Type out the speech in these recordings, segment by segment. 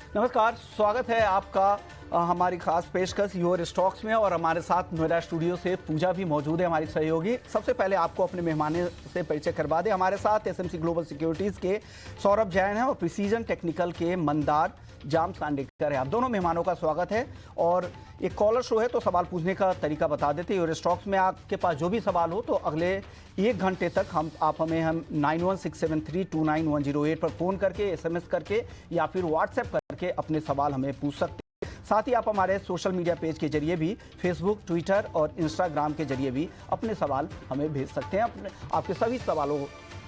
नमस्कार, स्वागत है आपका हमारी खास पेशकश योर स्टॉक्स में। और हमारे साथ नोएडा स्टूडियो से पूजा भी मौजूद है, हमारी सहयोगी। सबसे पहले आपको अपने मेहमानों से परिचय करवा दें। हमारे साथ एसएमसी ग्लोबल सिक्योरिटीज़ के सौरभ जैन हैं और प्रिसीजन टेक्निकल के मंदार जाम सांडेकर है। आप दोनों मेहमानों का स्वागत है। और एक कॉलर शो है तो सवाल पूछने का तरीका बता देते हैं। योर स्टॉक्स में आपके पास जो भी सवाल हो तो अगले 1 घंटे तक आप हमें 9167329108 पर फ़ोन करके, SMS करके या फिर व्हाट्सएप करके अपने सवाल हमें पूछ सकते हैं। साथ ही आप हमारे सोशल मीडिया पेज के जरिए भी, फेसबुक, ट्विटर और इंस्टाग्राम के जरिए भी अपने सवाल हमें भेज सकते हैं। आपके सभी सवालों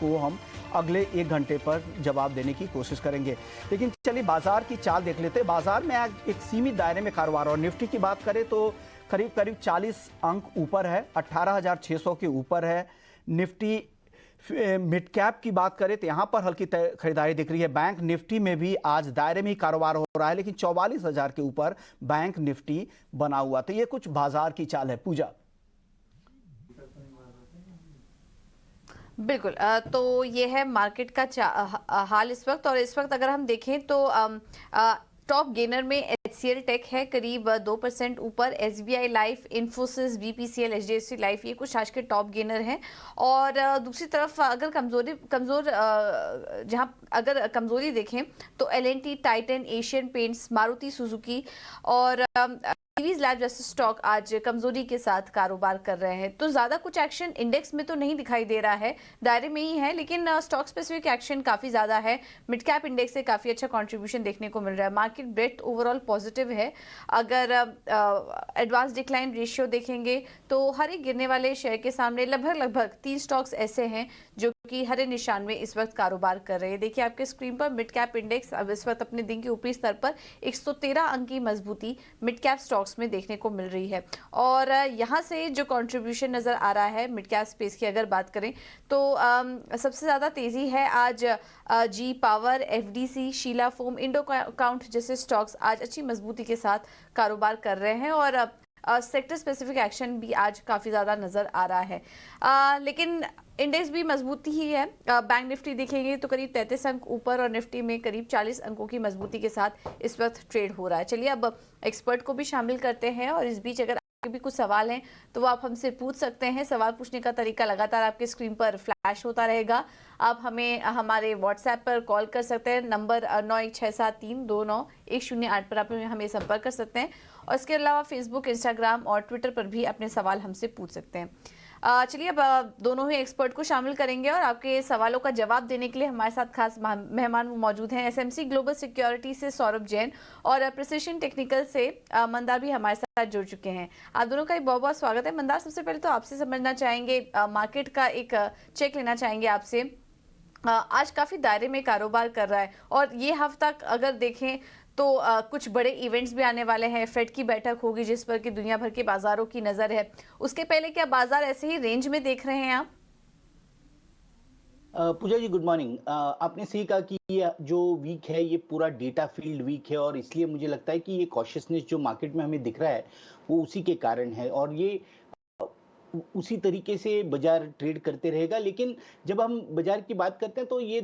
को हम अगले 1 घंटे पर जवाब देने की कोशिश करेंगे। लेकिन चलिए बाजार की चाल देख लेते हैं। बाजार में आज एक सीमित दायरे में कारोबार, और निफ्टी की बात करें तो करीब 40 अंक ऊपर है, 18,600 के ऊपर है निफ्टी। मिड कैप की बात करें तो यहाँ पर हल्की खरीदारी दिख रही है। बैंक निफ्टी में भी आज दायरे में ही कारोबार हो रहा है, लेकिन 44,000 के ऊपर बैंक निफ्टी बना हुआ। तो ये कुछ बाजार की चाल है। पूजा, बिल्कुल। तो ये है मार्केट का हाल इस वक्त। और इस वक्त अगर हम देखें तो टॉप गेनर में HCL टेक है करीब 2% ऊपर। SBI life, Infosys, BPCL, HDFC life, ये कुछ आज के टॉप गेनर हैं। और दूसरी तरफ अगर अगर कमजोरी देखें तो L&T, Titan, Asian paints, Maruti Suzuki और सीरीज लैब जैसे स्टॉक आज कमजोरी के साथ कारोबार कर रहे हैं। तो ज्यादा कुछ एक्शन इंडेक्स में तो नहीं दिखाई दे रहा है, दायरे में ही है, लेकिन स्टॉक स्पेसिफिक एक्शन काफी ज्यादा है। मिड कैप इंडेक्स से काफी अच्छा कंट्रीब्यूशन देखने को मिल रहा है। मार्केट ब्रेथ ओवरऑल पॉजिटिव है। अगर एडवांस डिक्लाइन रेशियो देखेंगे तो हर एक गिरने वाले शेयर के सामने लगभग 3 स्टॉक्स ऐसे हैं जो कि हरे निशान में इस वक्त कारोबार कर रहे हैं। देखिए आपके स्क्रीन पर मिड कैप इंडेक्स अब इस वक्त अपने दिन के ऊपरी स्तर पर 113 अंक की मजबूती मिड कैप स्टॉक्स में देखने को मिल रही है। और यहां से जो कंट्रीब्यूशन नजर आ रहा है मिड कैप स्पेस की अगर बात करें तो सबसे ज्यादा तेजी है आज G power, FDC, Sheela foam, Indo count जैसे स्टॉक्स आज अच्छी मजबूती के साथ कारोबार कर रहे हैं। और सेक्टर स्पेसिफिक एक्शन भी आज काफी ज्यादा नजर आ रहा है। लेकिन इंडेक्स भी मजबूती ही है। बैंक निफ्टी देखेंगे तो करीब 33 अंक ऊपर और निफ्टी में करीब 40 अंकों की मजबूती के साथ इस वक्त ट्रेड हो रहा है। चलिए अब एक्सपर्ट को भी शामिल करते हैं और इस बीच अगर आपके भी कुछ सवाल हैं तो वो आप हमसे पूछ सकते हैं। सवाल पूछने का तरीका लगातार आपके स्क्रीन पर फ्लैश होता रहेगा। आप हमें हमारे व्हाट्सएप पर कॉल कर सकते हैं, नंबर 9167329108 पर आप हमें संपर्क कर सकते हैं। और इसके अलावा फेसबुक, इंस्टाग्राम और ट्विटर पर भी अपने सवाल हमसे पूछ सकते हैं। चलिए अब दोनों ही एक्सपर्ट को शामिल करेंगे और आपके सवालों का जवाब देने के लिए हमारे साथ खास मेहमान मौजूद हैं। एसएमसी ग्लोबल सिक्योरिटी से सौरभ जैन और प्रिसीजन टेक्निकल से मंदार भी हमारे साथ जुड़ चुके हैं। आप दोनों का बहुत बहुत स्वागत है। मंदार, सबसे पहले तो आपसे समझना चाहेंगे, मार्केट का एक चेक लेना चाहेंगे आपसे। आज काफी दायरे में कारोबार कर रहा है और ये हफ्ता अगर देखें तो कुछ बड़े इवेंट्स भी आने वाले हैं। फेड की बैठक होगी जिस पर कि दुनिया भर के बाजारों की नजर है। उसके पहले क्या बाजार ऐसे ही रेंज में देख रहे हैं आप? पूजा जी, गुड मॉर्निंग। आपने सही कहा कि ये जो वीक है ये पूरा डेटा फील्ड वीक है, और इसलिए मुझे लगता है कि ये कॉशियसनेस जो मार्केट में हमें दिख रहा है वो उसी के कारण है, और ये उसी तरीके से बाजार ट्रेड करते रहेगा। लेकिन जब हम बाजार की बात करते हैं तो ये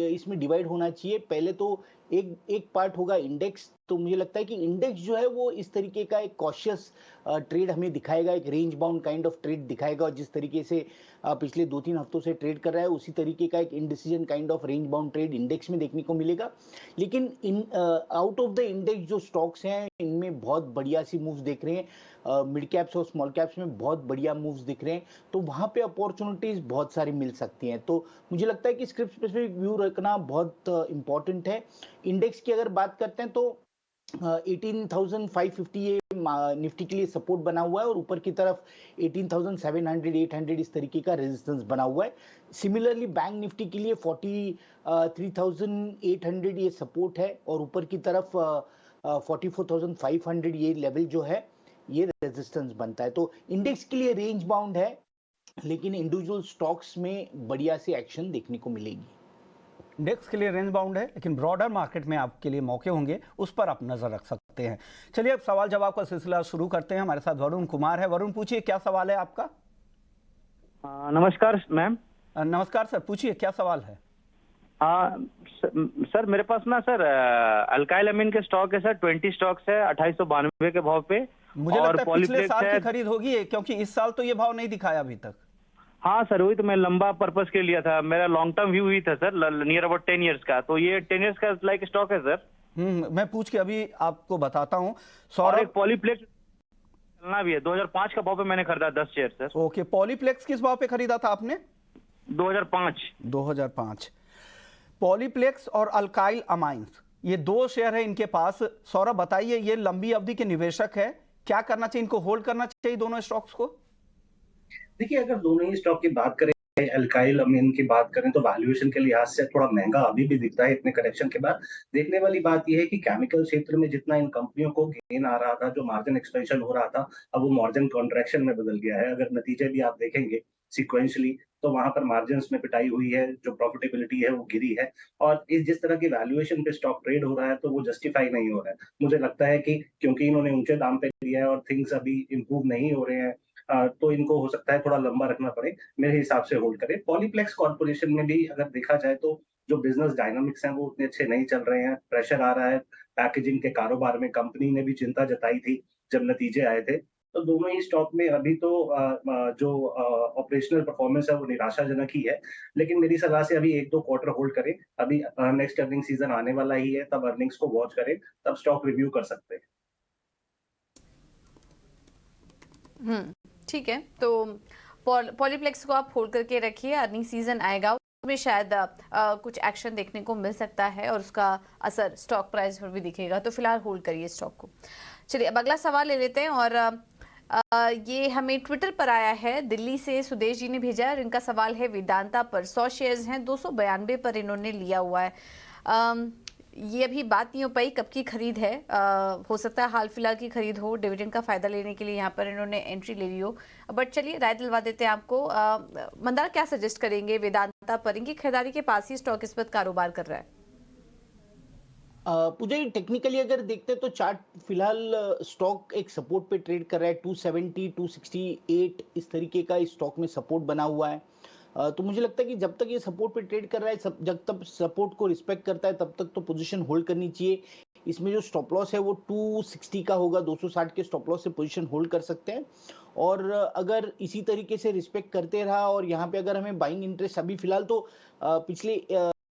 इसमें डिवाइड होना चाहिए। पहले तो एक पार्ट होगा इंडेक्स। तो मुझे लगता है कि इंडेक्स जो है वो इस तरीके का एक कॉशियस ट्रेड हमें दिखाएगा, एक range bound kind of trade दिखाएगा, और जिस तरीके से पिछले 2-3 हफ्तों से ट्रेड कर रहा है उसी तरीके का एक indecision kind of range bound trade index में देखने को मिलेगा। लेकिन आउट ऑफ द इंडेक्स जो स्टॉक्स हैं इनमें बहुत बढ़िया सी मूव्स देख रहे हैं। मिड कैप्स और स्मॉल कैप्स में बहुत बढ़िया मूव्स दिख रहे हैं, तो वहां पे अपॉर्चुनिटीज बहुत सारी मिल सकती हैं। तो मुझे लगता है कि स्क्रिप्ट स्पेसिफिक व्यू रखना बहुत इंपॉर्टेंट है। इंडेक्स की अगर बात करते हैं तो 18,550 ये निफ्टी के लिए सपोर्ट बना हुआ है, और ऊपर की तरफ 18,700 800 इस तरीके का रेजिस्टेंस बना हुआ है। सिमिलरली बैंक निफ्टी के लिए 43,800 ये सपोर्ट है, और ऊपर की तरफ 44,500 ये लेवल जो है ये रेजिस्टेंस बनता है। तो इंडेक्स के लिए रेंज बाउंड है, लेकिन इंडिविजुअल स्टॉक्स में बढ़िया सी एक्शन देखने को मिलेगी। इंडेक्स के लिए रेंज बाउंड है, लेकिन ब्रॉडर मार्केट में आपके लिए मौके होंगे, उस पर आप नजर रख सकते हैं। चलिए अब सवाल जवाब का सिलसिला शुरू करते हैं। हमारे साथ वरुण कुमार है। वरुण, पूछिए क्या सवाल है आपका? नमस्कार मैम। नमस्कार सर, पूछिए क्या सवाल है? हाँ सर, मेरे पास ना सर अल्काइल अमीन के स्टॉक है सर, 20 स्टॉक्स है 2892 के भाव पे। मुझे और लगता है पिछले पॉलीप्लेक्स साल है। की खरीद होगी ये, क्योंकि इस साल तो ये भाव नहीं दिखाया अभी तक। हाँ सर, वही तो मैं लंबा पर्पस के लिया था, मेरा लॉन्ग टर्म व्यू ही था सर, नियर अबाउट 10 इयर्स का। तो ये 10 इयर्स का लाइक स्टॉक है सर। मैं पूछ के अभी आपको बताता हूँ। और सौरभ, एक पॉलीप्लेक्स चलना भी है, 2005 का भाव पे मैंने खरीदा 10 शेयर सर। ओके, पॉलीप्लेक्स किस भाव पे खरीदा था आपने? 2005। 2005। पॉलीप्लेक्स और अल्काइल अमाइंस, ये दो शेयर है इनके पास। सौरभ बताइए, ये लंबी अवधि के निवेशक है, क्या करना चाहिए? इनको होल्ड करना चाहिए दोनों स्टॉक्स को? देखिए, अगर दोनों ही स्टॉक की बात करें, अल्काइल अमीन की बात करें, तो वैल्यूएशन के लिहाज से थोड़ा महंगा अभी भी दिखता है इतने करेक्शन के बाद। देखने वाली बात यह है कि केमिकल क्षेत्र में जितना इन कंपनियों को गेन आ रहा था, जो मार्जिन एक्सपेंशन हो रहा था, अब वो मार्जिन कॉन्ट्रैक्शन में बदल गया है। अगर नतीजे भी आप देखेंगे सिक्वेंशली, तो वहां पर मार्जिन्स में पिटाई हुई है, जो प्रॉफिटेबिलिटी है वो गिरी है। और इस जिस तरह की वैल्यूएशन पे स्टॉक ट्रेड हो रहा है, तो वो जस्टिफाई नहीं हो रहा है। मुझे लगता है कि क्योंकि इन्होंने ऊंचे दाम पे लिया है और थिंग्स अभी इंप्रूव नहीं हो रहे हैं, तो इनको हो सकता है थोड़ा लंबा रखना पड़े। मेरे हिसाब से होल्ड करें। पॉलीप्लेक्स कॉर्पोरेशन में भी अगर देखा जाए, तो जो बिजनेस डायनामिक्स हैं वो उतने अच्छे नहीं चल रहे हैं, प्रेशर आ रहा है पैकेजिंग के कारोबार में। कंपनी ने भी चिंता जताई थी जब नतीजे आए थे। तो दोनों ही स्टॉक में अभी तो जो ऑपरेशनल परफॉर्मेंस है वो निराशाजनक ही है। लेकिन मेरी सलाह से अभी 1-2 क्वार्टर होल्ड करें। अभी नेक्स्ट अर्निंग सीजन आने वाला ही है, तब अर्निंग्स को वॉच करें, तब स्टॉक रिव्यू कर सकते हैं। ठीक है, तो पॉलीप्लेक्स को आप होल्ड करके रखिए, अर्निंग सीजन आएगा उसमें शायद कुछ एक्शन देखने को मिल सकता है और उसका असर स्टॉक प्राइस पर भी दिखेगा, तो फिलहाल होल्ड करिए स्टॉक को। चलिए अब अगला सवाल ले लेते हैं, और ये हमें ट्विटर पर आया है, दिल्ली से सुदेश जी ने भेजा है और इनका सवाल है वेदांता पर। 100 शेयर्स हैं, 292 पर इन्होंने लिया हुआ है। ये अभी बात नहीं हो पाई कब की खरीद है, हो सकता है हाल फिलहाल की खरीद हो, डिविडेंड का फायदा लेने के लिए यहाँ पर इन्होंने एंट्री ले ली हो। बट चलिए राय दिलवा देते हैं आपको। मंदार क्या सजेस्ट करेंगे वेदांता पर? इनकी खरीदारी के पास ही स्टॉक इस वक्त कारोबार कर रहा है। पूजा, टेक्निकली अगर देखते हैं तो चार्ट फिलहाल स्टॉक एक सपोर्ट पे ट्रेड कर रहा है। 270 268 इस तरीके का इस स्टॉक में सपोर्ट बना हुआ है। तो मुझे लगता है कि जब तक ये सपोर्ट पे ट्रेड कर रहा है, जब तक सपोर्ट को रिस्पेक्ट करता है, तब तक तो पोजीशन होल्ड करनी चाहिए। इसमें जो स्टॉप लॉस है वो 260 का होगा, 260 के स्टॉप लॉस से पोजीशन होल्ड कर सकते हैं। और अगर इसी तरीके से रिस्पेक्ट करते रहा और यहाँ पे अगर हमें बाइंग इंटरेस्ट अभी फिलहाल तो पिछले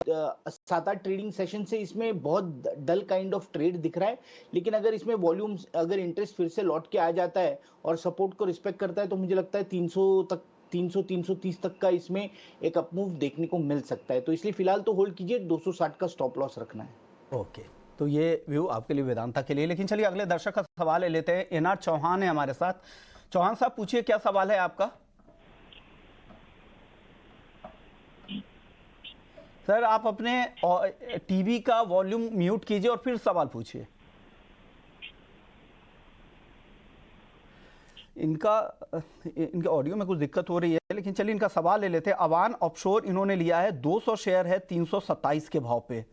7-8 ट्रेडिंग सेशन से इसमें बहुत डल काइंड ऑफ ट्रेड दिख रहा है। लेकिन अगर इसमें वॉल्यूम, अगर इंटरेस्ट फिर से लौट के आ जाता है और सपोर्ट को रिस्पेक्ट करता है, तो मुझे लगता है 300-330 तक का इसमें एक अपमूव देखने को मिल सकता है। तो इसलिए फिलहाल तो होल्ड कीजिए, 260 का स्टॉप लॉस रखना है। ओके, तो ये व्यू आपके लिए वेदांता के लिए। लेकिन चलिए अगले दर्शक का सवाल ले लेते हैं। एनआर चौहान है हमारे साथ। चौहान साहब, पूछिए, क्या सवाल है आपका? सर, आप अपने टीवी का वॉल्यूम म्यूट कीजिए और फिर सवाल पूछिए। इनके ऑडियो में कुछ दिक्कत हो रही है, लेकिन चलिए इनका सवाल ले लेते हैं। अवान ऑफशोर इन्होंने लिया है, 200 शेयर है 327 के भाव पे।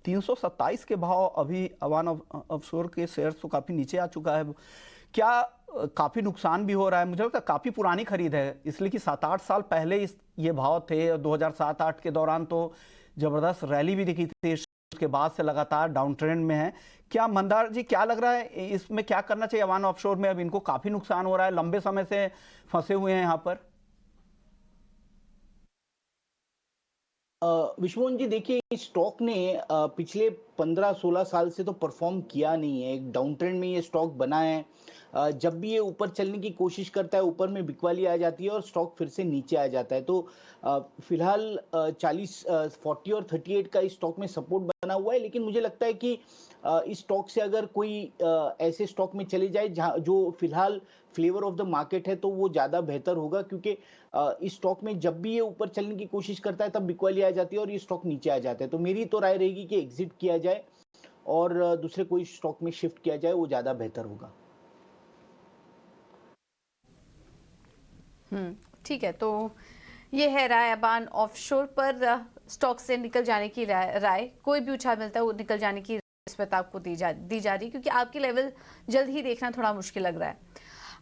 327 के भाव, अभी अवान ऑफशोर के शेयर्स तो काफ़ी नीचे आ चुका है। क्या काफ़ी नुकसान भी हो रहा है? मुझे लगता है काफ़ी पुरानी खरीद है, इसलिए कि 7-8 साल पहले ये भाव थे। 2007-8 के दौरान तो ज़बरदस्त रैली भी दिखी थी, उसके बाद से लगातार डाउन ट्रेंड में है। क्या मंदार जी, क्या लग रहा है इसमें क्या करना चाहिए अवान ऑफशोर में? अब इनको काफ़ी नुकसान हो रहा है, लंबे समय से फंसे हुए हैं यहाँ पर। विश्वमोहन जी, देखिए इस स्टॉक ने पिछले 15-16 साल से तो परफॉर्म किया नहीं है। एक डाउन ट्रेंड में ये स्टॉक बना है। जब भी ये ऊपर चलने की कोशिश करता है, ऊपर में बिकवाली आ जाती है और स्टॉक फिर से नीचे आ जाता है। तो फिलहाल 40 और 38 का इस स्टॉक में सपोर्ट बना हुआ है। लेकिन मुझे लगता है कि इस स्टॉक से अगर कोई ऐसे स्टॉक में चले जाए जहाँ जो फिलहाल फ्लेवर ऑफ द मार्केट है, तो वो ज़्यादा बेहतर होगा। क्योंकि इस स्टॉक में जब भी ये ऊपर चलने की कोशिश करता है, तब बिकवाली आ जाती है और ये स्टॉक नीचे आ जाता है। तो मेरी तो राय रहेगी कि एग्जिट किया जाए और दूसरे कोई स्टॉक में शिफ्ट किया जाए, वो ज़्यादा बेहतर होगा। ठीक है, तो ये है राय अवान ऑफशोर पर स्टॉक से निकल जाने की राय। कोई भी उछाल मिलता है वो निकल जाने की रिश्वत आपको दी जा रही, क्योंकि आपकी लेवल जल्द ही देखना थोड़ा मुश्किल लग रहा है।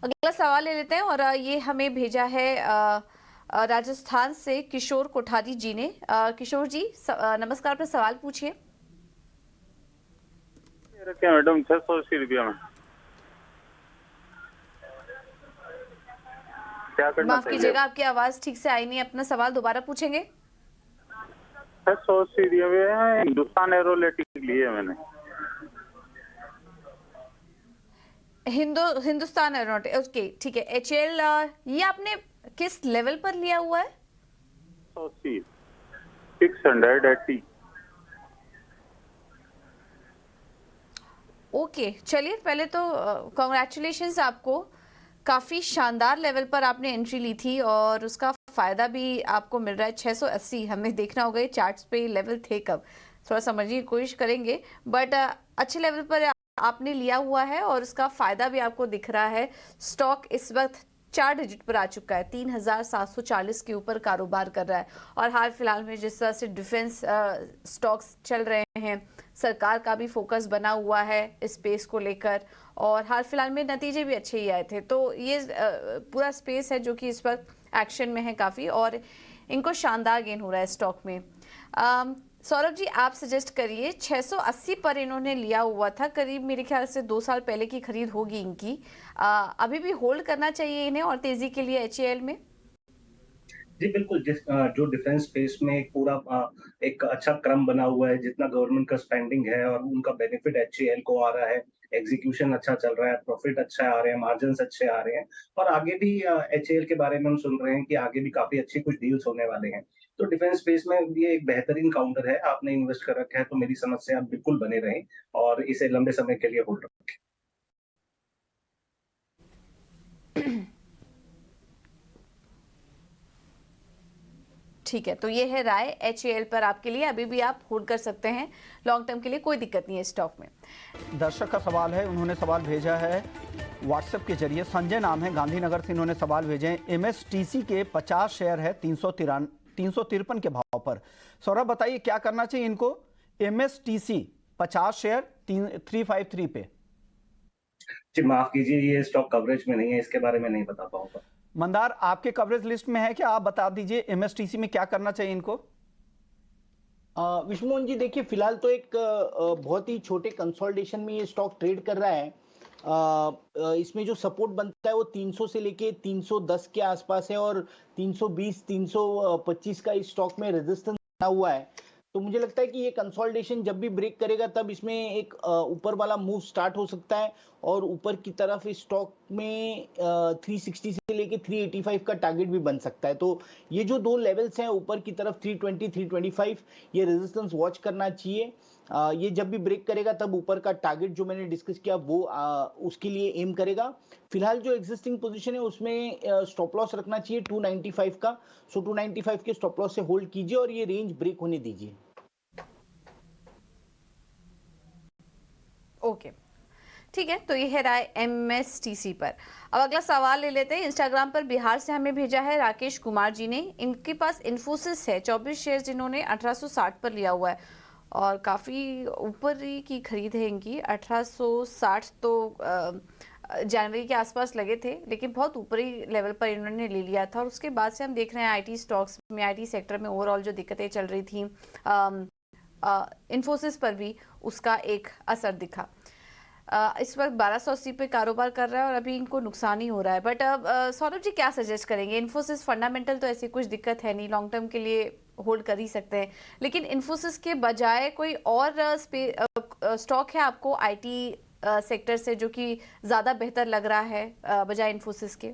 अगला सवाल ले लेते हैं, और ये हमें भेजा है राजस्थान से किशोर कोठारी जी ने। किशोर जी नमस्कार, अपना सवाल पूछिए। रखे मैडम 680 रुपया में, क्या करना माफ चाहिए? कीजिएगा, आपकी आवाज ठीक से आई नहीं, अपना सवाल दोबारा पूछेंगे। 680 दिए हुए हैं, हिंदुस्तान एरोलेटिक लिए मैंने। हिंदुस्तान एरोनॉटिक, ओके ठीक है। एचएल ये आपने किस लेवल पर लिया हुआ है? 680, 680। ओके चलिए, पहले तो कॉन्ग्रेचुलेशंस आपको, काफ़ी शानदार लेवल पर आपने एंट्री ली थी और उसका फ़ायदा भी आपको मिल रहा है। 680 हमें देखना होगा ये चार्ट्स पे लेवल थे कब, थोड़ा समझने की कोशिश करेंगे, बट अच्छे लेवल पर आपने लिया हुआ है और उसका फ़ायदा भी आपको दिख रहा है। स्टॉक इस वक्त 4 डिजिट पर आ चुका है, 3740 के ऊपर कारोबार कर रहा है। और हाल फिलहाल में जिस तरह से डिफेंस स्टॉक्स चल रहे हैं, सरकार का भी फोकस बना हुआ है स्पेस को लेकर, और हाल फिलहाल में नतीजे भी अच्छे ही आए थे, तो ये पूरा स्पेस है जो कि इस वक्त एक्शन में है काफ़ी, और इनको शानदार गेन हो रहा है स्टॉक में। सौरभ जी आप सजेस्ट करिए, 680 पर इन्होंने लिया हुआ था, करीब मेरे ख्याल से 2 साल पहले की खरीद होगी इनकी। अभी भी होल्ड करना चाहिए इन्हें और तेजी के लिए एचएएल में? जी बिल्कुल, जो डिफेंस स्पेस में एक पूरा एक अच्छा क्रम बना हुआ है, जितना गवर्नमेंट का स्पेंडिंग है और उनका बेनिफिट एचएएल को आ रहा है, एग्जीक्यूशन अच्छा चल रहा है, प्रॉफिट अच्छा आ रहे हैं, मार्जिन्स अच्छे आ रहे हैं, और आगे भी एचएएल के बारे में हम सुन रहे हैं कि आगे भी काफी अच्छी कुछ डील्स होने वाले हैं। तो डिफेंस स्पेस में ये एक बेहतरीन काउंटर है, आपने इन्वेस्ट कर रखा है तो मेरी समझ से आप बिल्कुल बने रहें और इसे लंबे समय के लिए होल्ड रखें। ठीक है, तो ये है राय एचएएल पर आपके लिए, अभी भी आप होल्ड कर सकते हैं लॉन्ग टर्म के लिए, कोई दिक्कत नहीं है स्टॉक में। दर्शक का सवाल है, उन्होंने सवाल भेजा है व्हाट्सएप के जरिए। संजय नाम है, गांधीनगर से इन्होंने सवाल भेजे हैं। एमएसटीसी के 50 शेयर है 353 के भाव पर। सौरभ बताइए क्या करना चाहिए इनको? एमएसटीसी 50 शेयर 353 पे। जी माफ कीजिए, ये स्टॉक कवरेज में नहीं है, इसके बारे में नहीं बता पाऊंगा। मंदार आपके कवरेज लिस्ट में है क्या? आप बता दीजिए एमएसटीसी में क्या करना चाहिए इनको। विष्णुमोहन जी देखिए, फिलहाल तो एक बहुत ही छोटे कंसोलिडेशन में ये स्टॉक ट्रेड कर रहा है। इसमें जो सपोर्ट बनता है वो 300 से लेके 310 के आसपास है, और 320 325 का इस स्टॉक में रेजिस्टेंस बना हुआ है। तो मुझे लगता है कि ये कंसोलिडेशन जब भी ब्रेक करेगा तब इसमें एक ऊपर वाला मूव स्टार्ट हो सकता है, और ऊपर की तरफ इस स्टॉक में 360 से लेके 385 का टारगेट भी बन सकता है। तो ये जो दो लेवल्स हैं ऊपर की तरफ 320 325, ये रेजिस्टेंस वॉच करना चाहिए। ये जब भी ब्रेक करेगा तब ऊपर का टारगेट जो मैंने डिस्कस किया वो उसके लिए एम करेगा। फिलहाल जो एग्जिस्टिंग पोजीशन है उसमें स्टॉप लॉस रखना चाहिए 295 का। सो 295 के स्टॉप लॉस से होल्ड कीजिए और ये रेंज ब्रेक होने दीजिए। ओके ठीक है, तो ये है राय एमएसटीसी पर। अब अगला सवाल ले लेते हैं। इंस्टाग्राम पर बिहार से हमें भेजा है राकेश कुमार जी ने। इनके पास इन्फोसिस है 24 शेयर, जिन्होंने 1860 पर लिया हुआ है, और काफ़ी ऊपर की खरीद है इनकी। 1860 तो जनवरी के आसपास लगे थे, लेकिन बहुत ऊपरी लेवल पर इन्होंने ले लिया था, और उसके बाद से हम देख रहे हैं आईटी स्टॉक्स में, आईटी सेक्टर में ओवरऑल जो दिक्कतें चल रही थी, इन्फोसिस पर भी उसका एक असर दिखा। इस वक्त 1280 पे कारोबार कर रहा है और अभी इनको नुकसान ही हो रहा है। बट अब सौरभ जी क्या सजेस्ट करेंगे? इन्फोसिस फंडामेंटल तो ऐसी कुछ दिक्कत है नहीं, लॉन्ग टर्म के लिए होल्ड कर ही सकते हैं, लेकिन इन्फोसिस के बजाय कोई और स्टॉक है आपको आईटी सेक्टर से जो कि ज़्यादा बेहतर लग रहा है बजाय इन्फोसिस के?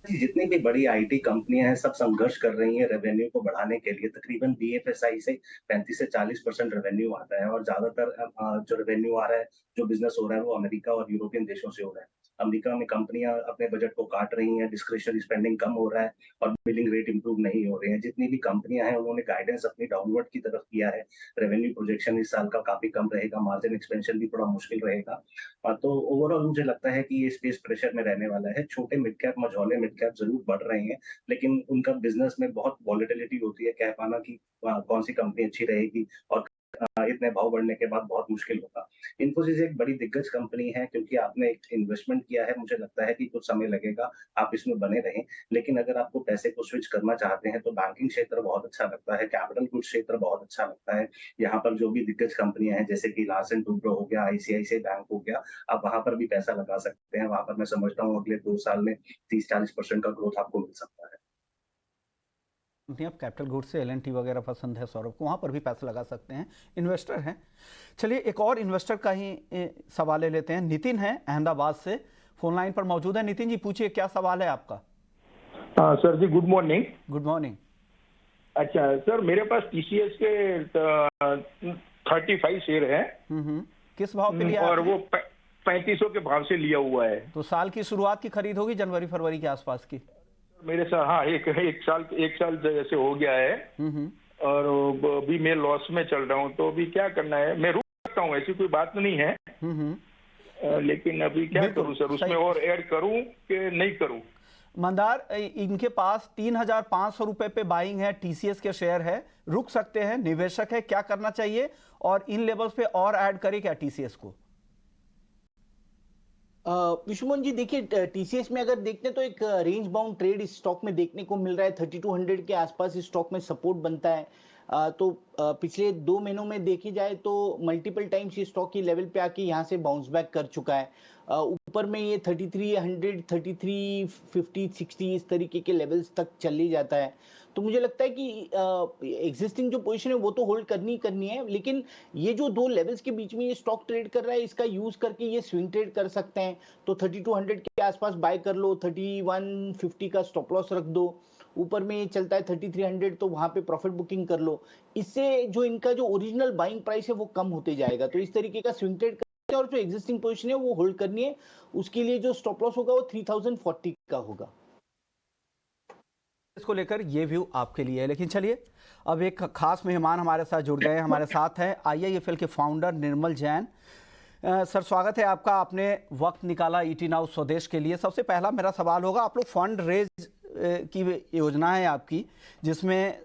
जितनी भी बड़ी आईटी कंपनियां हैं सब संघर्ष कर रही हैं रेवेन्यू को बढ़ाने के लिए। तकरीबन बीएफएसआई से 35 से 40% रेवेन्यू आता है, और ज्यादातर जो रेवेन्यू आ रहा है, जो बिजनेस हो रहा है, वो अमेरिका और यूरोपियन देशों से हो रहा है। अमेरिका में कंपनियां अपने बजट को काट रही हैं, डिस्क्रिशनरी स्पेंडिंग कम हो रहा है और बिलिंग रेट इंप्रूव नहीं हो रहे हैं। जितनी भी कंपनियां हैं उन्होंने गाइडेंस अपनी डाउनवर्ड की तरफ किया है। रेवेन्यू प्रोजेक्शन इस साल का काफी कम रहेगा, मार्जिन एक्सपेंशन भी थोड़ा मुश्किल रहेगा। तो ओवरऑल मुझे लगता है कि ये स्पेस प्रेशर में रहने वाला है। छोटे मिड कैप, मझौले मिड कैप जरूर बढ़ रहे हैं, लेकिन उनका बिजनेस में बहुत वॉलेटिलिटी होती है, कह पाना कि कौन सी कंपनी अच्छी रहेगी और इतने भाव बढ़ने के बाद बहुत मुश्किल होगा। इन्फोसिस एक बड़ी दिग्गज कंपनी है क्योंकि आपने एक इन्वेस्टमेंट किया है, मुझे लगता है कि कुछ समय लगेगा, आप इसमें बने रहें। लेकिन अगर आपको पैसे को स्विच करना चाहते हैं तो बैंकिंग क्षेत्र बहुत अच्छा लगता है, कैपिटल गुड्स क्षेत्र बहुत अच्छा लगता है। यहाँ पर जो भी दिग्गज कंपनियाँ हैं जैसे कि लार्सन टुब्रो हो गया, आईसीआईसीआई बैंक हो गया, आप वहाँ पर भी पैसा लगा सकते हैं। वहाँ पर मैं समझता हूँ अगले 2 साल में 30-40% का ग्रोथ आपको मिल सकता है। कंपनी आप कैपिटल गुड्स से एल&टी वगैरह पसंद है सौरभ को, वहाँ पर भी पैसा लगा सकते हैं, इन्वेस्टर हैं। चलिए एक और इन्वेस्टर का ही सवाल ले लेते हैं। नितिन है अहमदाबाद से, फोन लाइन पर मौजूद है। नितिन जी पूछिए, क्या सवाल है आपका? सर जी गुड मॉर्निंग। Good morning. अच्छा सर, मेरे पास टीसीएस के 35 शेयर है। किस भाव पे लिया और आपने? वो 3500 के भाव से लिया हुआ है। तो साल की शुरुआत की खरीद होगी, जनवरी फरवरी के आसपास की? मेरे साथ हाँ, एक साल जैसे हो गया है। और अभी मैं लॉस में चल रहा हूँ, तो अभी क्या करना है? मैं रुक सकता हूँ, ऐसी कोई बात नहीं है। लेकिन अभी क्या करूँ सर, उसमें और ऐड करूँ कि नहीं करूँ? मंदार, इनके पास 3,500 रुपए पे बाइंग है, टीसीएस के शेयर है, रुक सकते हैं, निवेशक है, क्या करना चाहिए? और इन लेवल्स पे और ऐड करे क्या टीसीएस को? विश्वमोहन जी देखिए, टीसीएस में अगर देखते हैं तो एक रेंज बाउंड ट्रेड इस स्टॉक में देखने को मिल रहा है। 3200 के आसपास इस स्टॉक में सपोर्ट बनता है। तो पिछले 2 महीनों में देखी जाए तो मल्टीपल टाइम्स ये स्टॉक की लेवल पे आके यहाँ से बाउंस बैक कर चुका है। ऊपर में ये 3300, 3350, 60 इस तरीके के लेवल्स तक चले जाता है। तो मुझे लगता है कि एग्जिस्टिंग जो पोजीशन है वो तो होल्ड करनी है, लेकिन ये जो 2 लेवल्स के बीच में ये स्टॉक ट्रेड कर रहा है, इसका यूज करके ये स्विंग ट्रेड कर सकते हैं। तो 3200 के आसपास बाय कर लो, 3150 का स्टॉप लॉस रख दो। ऊपर में ये चलता है 3300, तो वहां पे प्रॉफिट बुकिंग कर लो। इससे जो इनका जो ओरिजिनल बाइंग प्राइस है वो कम होते जाएगा। तो इस तरीके का स्विंग ट्रेड करते हैं, और जो एग्जिस्टिंग पोजीशन है वो होल्ड करनी है। उसके लिए जो स्टॉप लॉस होगा वो 3040 का होगा। इसको लेकर ये व्यू आपके लिए है। लेकिन चलिए अब एक खास मेहमान हमारे साथ जुड़ गए हैं। हमारे साथ हैं IIFL के फाउंडर निर्मल जैन। सर स्वागत है आपका, आपने वक्त निकाला ईटी नाउ स्वदेश के लिए। सबसे पहला मेरा सवाल होगा, आप लोग फंड रेज की योजना है आपकी, जिसमें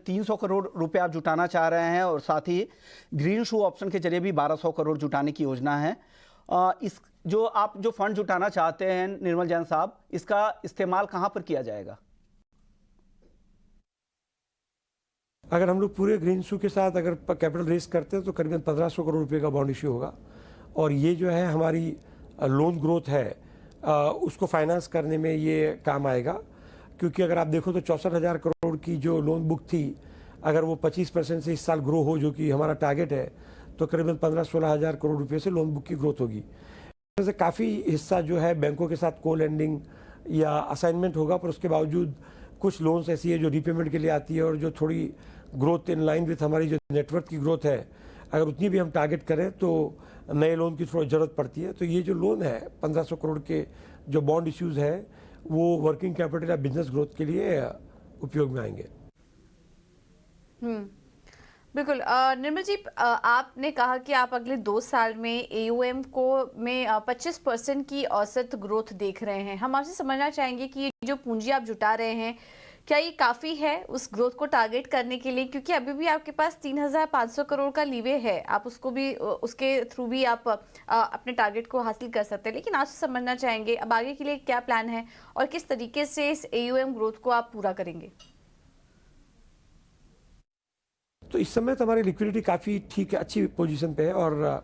300 करोड़ रुपए आप जुटाना चाह रहे हैं, और साथ ही ग्रीन शू ऑप्शन के जरिए भी 1200 करोड़ जुटाने की योजना है। इस जो फंड जुटाना चाहते हैं निर्मल जैन साहब, इसका इस्तेमाल कहाँ पर किया जाएगा? अगर हम लोग पूरे ग्रीन शू के साथ अगर कैपिटल रेस करते हैं तो करीबन 1500 करोड़ रुपए का बॉन्ड इश्यू होगा। और ये जो है हमारी लोन ग्रोथ है, उसको फाइनेंस करने में ये काम आएगा। क्योंकि अगर आप देखो तो 64,000 करोड़ की जो लोन बुक थी, अगर वो 25% से इस साल ग्रो हो, जो कि हमारा टारगेट है, तो करीबन 15-16 हज़ार करोड़ रुपए से लोन बुक की ग्रोथ होगी। वैसे काफ़ी हिस्सा जो है बैंकों के साथ को लेंडिंग या असाइनमेंट होगा, पर उसके बावजूद कुछ लोन्स ऐसी है जो रीपेमेंट के लिए आती है, और जो थोड़ी ग्रोथ इन लाइन विथ हमारी जो नेटवर्क की ग्रोथ है, अगर उतनी भी हम टारगेट करें तो नए लोन की थोड़ी ज़रूरत पड़ती है। तो ये जो लोन है 1500 करोड़ के जो बॉन्ड इश्यूज़ है, वो वर्किंग कैपिटल या बिजनेस ग्रोथ के लिए उपयोग में आएंगे। बिल्कुल। निर्मल जी, आपने कहा कि आप अगले 2 साल में AUM में 25% की औसत ग्रोथ देख रहे हैं। हम आपसे समझना चाहेंगे कि ये जो पूंजी आप जुटा रहे हैं, क्या ये काफ़ी है उस ग्रोथ को टारगेट करने के लिए? क्योंकि अभी भी आपके पास 3,500 करोड़ का लीवे है, आप उसको भी, उसके थ्रू भी आप अपने टारगेट को हासिल कर सकते हैं। लेकिन आपसे समझना चाहेंगे अब आगे के लिए क्या प्लान है और किस तरीके से इस AUM ग्रोथ को आप पूरा करेंगे? तो इस समय तो हमारी लिक्विडिटी काफ़ी ठीक है, अच्छी पोजीशन पे है, और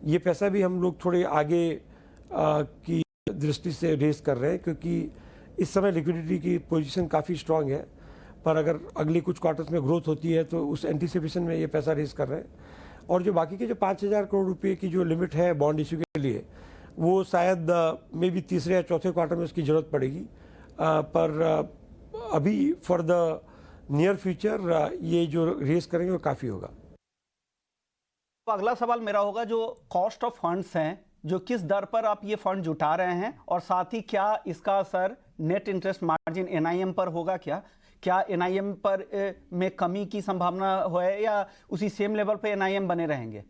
ये पैसा भी हम लोग थोड़े आगे की दृष्टि से रेस कर रहे हैं, क्योंकि इस समय लिक्विडिटी की पोजीशन काफ़ी स्ट्रांग है। पर अगर अगली कुछ क्वार्टर्स में ग्रोथ होती है तो उस एंटिसिपेशन में ये पैसा रेस कर रहे हैं। और जो बाकी के जो 5,000 करोड़ रुपए की जो लिमिट है बॉन्ड इशू के लिए, वो शायद मे भी तीसरे या चौथे क्वार्टर में उसकी ज़रूरत पड़ेगी। पर अभी फॉर द नियर फ्यूचर ये जो रेस करेंगे वो काफ़ी होगा। तो अगला सवाल मेरा होगा, जो कॉस्ट ऑफ फंड्स हैं, जो किस दर पर आप ये फंड जुटा रहे हैं, और साथ ही क्या इसका असर नेट इंटरेस्ट मार्जिन NIM पर होगा? क्या NIM पर में कमी की संभावना है, या उसी सेम लेवल पे NIM बने रहेंगे?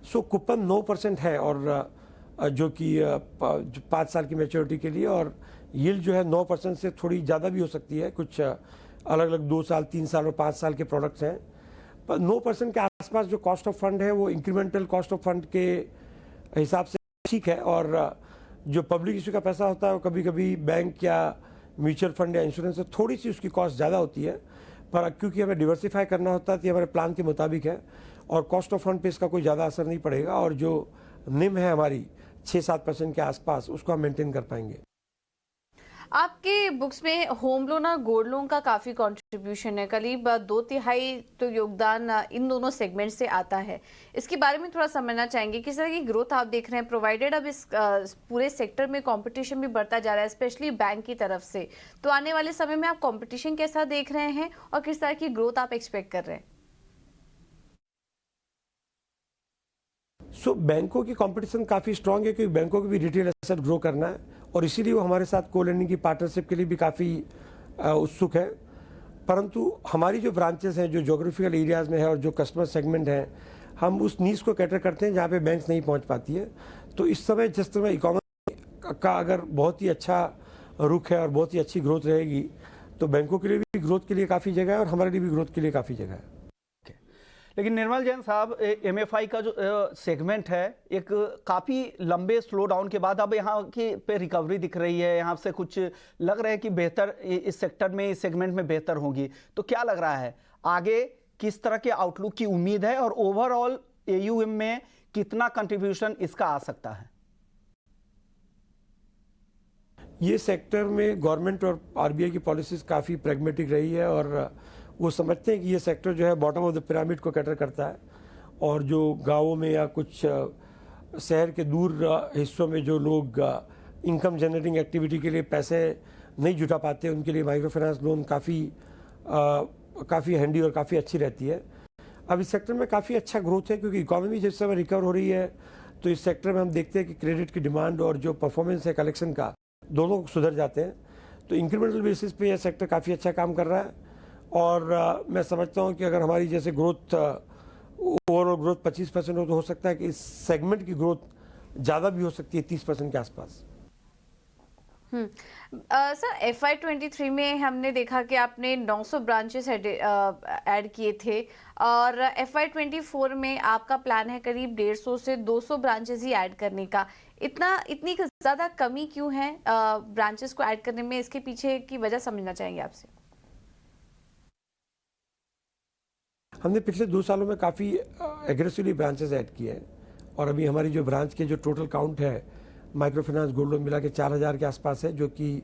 कूपन 9% है, और जो कि 5 साल की मैच्योरिटी के लिए, और यील्ड जो है 9% से थोड़ी ज़्यादा भी हो सकती है कुछ अलग अलग 2 साल, 3 साल और 5 साल के प्रोडक्ट्स हैं। पर 9% के आसपास जो कॉस्ट ऑफ फंड है वो इंक्रीमेंटल कॉस्ट ऑफ फंड के हिसाब से ठीक है। और जो पब्लिक इशू का पैसा होता है वो कभी कभी बैंक या म्यूचुअल फंड या इंश्योरेंस से थोड़ी सी उसकी कॉस्ट ज़्यादा होती है, पर क्योंकि हमें डिवर्सिफाई करना होता है तो ये हमारे प्लान के मुताबिक है और कॉस्ट ऑफ फंड पे इसका कोई ज़्यादा असर नहीं पड़ेगा। और जो निम है हमारी 6-7% के आसपास, उसको हम मेंटेन कर पाएंगे। आपके बुक्स में होम लोन और गोल्ड लोन का काफी कंट्रीब्यूशन है, करीब 2/3 तो योगदान इन दोनों सेगमेंट से आता है। इसके बारे में थोड़ा समझना चाहेंगे, किस तरह की ग्रोथ आप देख रहे हैं, प्रोवाइडेड अब इस पूरे सेक्टर में कंपटीशन भी बढ़ता जा रहा है, स्पेशली बैंक की तरफ से, तो आने वाले समय में आप कंपटीशन कैसा देख रहे हैं और किस तरह की ग्रोथ आप एक्सपेक्ट कर रहे हैं? बैंकों की कंपटीशन काफ़ी स्ट्रांग है क्योंकि बैंकों को भी रिटेल एसेट ग्रो करना है और इसीलिए वो हमारे साथ को लेंडिंग की पार्टनरशिप के लिए भी काफ़ी उत्सुक है। परंतु हमारी जो ब्रांचेस हैं, जो ज्योग्राफिकल एरियाज़ में है और जो कस्टमर सेगमेंट हैं, हम उस नीश को कैटर करते हैं जहाँ पे बैंक्स नहीं पहुँच पाती है। तो इस समय जिस समय इकोनॉमी का अगर बहुत ही अच्छा रुख है और बहुत ही अच्छी ग्रोथ रहेगी तो बैंकों के लिए भी ग्रोथ के लिए काफ़ी जगह है और हमारे लिए भी ग्रोथ के लिए काफ़ी जगह है। लेकिन निर्मल जैन साहब, एमएफआई का जो सेगमेंट है, एक काफ़ी लंबे स्लो डाउन के बाद अब यहाँ की पे रिकवरी दिख रही है, यहाँ से कुछ लग रहा है कि बेहतर इस सेक्टर में, इस सेगमेंट में बेहतर होगी। तो क्या लग रहा है आगे किस तरह के आउटलुक की उम्मीद है और ओवरऑल एयूएम में कितना कंट्रीब्यूशन इसका आ सकता है? ये सेक्टर में गवर्नमेंट और आरबीआई की पॉलिसीज काफ़ी प्रैग्मेटिक रही है और वो समझते हैं कि ये सेक्टर जो है बॉटम ऑफ द पिरामिड को कैटर करता है और जो गांवों में या कुछ शहर के दूर हिस्सों में जो लोग इनकम जनरेटिंग एक्टिविटी के लिए पैसे नहीं जुटा पाते, उनके लिए माइक्रो फाइनेंस लोन काफ़ी हैंडी और काफ़ी अच्छी रहती है। अब इस सेक्टर में काफ़ी अच्छा ग्रोथ है क्योंकि इकोनॉमी जिस समय रिकवर हो रही है तो इस सेक्टर में हम देखते हैं कि क्रेडिट की डिमांड और जो परफॉर्मेंस है कलेक्शन का, दोनों सुधर जाते हैं। तो इंक्रीमेंटल बेसिस पे यह सेक्टर काफ़ी अच्छा काम कर रहा है और मैं समझता हूं कि अगर हमारी जैसे ग्रोथ ओवरऑल ग्रोथ 25% हो तो हो सकता है कि इस सेगमेंट की ग्रोथ ज़्यादा भी हो सकती है, 30% के आसपास। सर, FY23 में हमने देखा कि आपने 900 ब्रांचेस ऐड किए थे और FY24 में आपका प्लान है करीब 150 से 200 ब्रांचेस ही ऐड करने का। इतनी ज़्यादा कमी क्यों है ब्रांचेस को ऐड करने में? इसके पीछे की वजह समझना चाहेंगे आपसे। हमने पिछले 2 सालों में काफ़ी एग्रेसिवली ब्रांचेस ऐड किए हैं और अभी हमारी जो ब्रांच के जो टोटल काउंट है माइक्रो फाइनेंस गोल्ड लोन मिला के 4000 के आसपास है, जो कि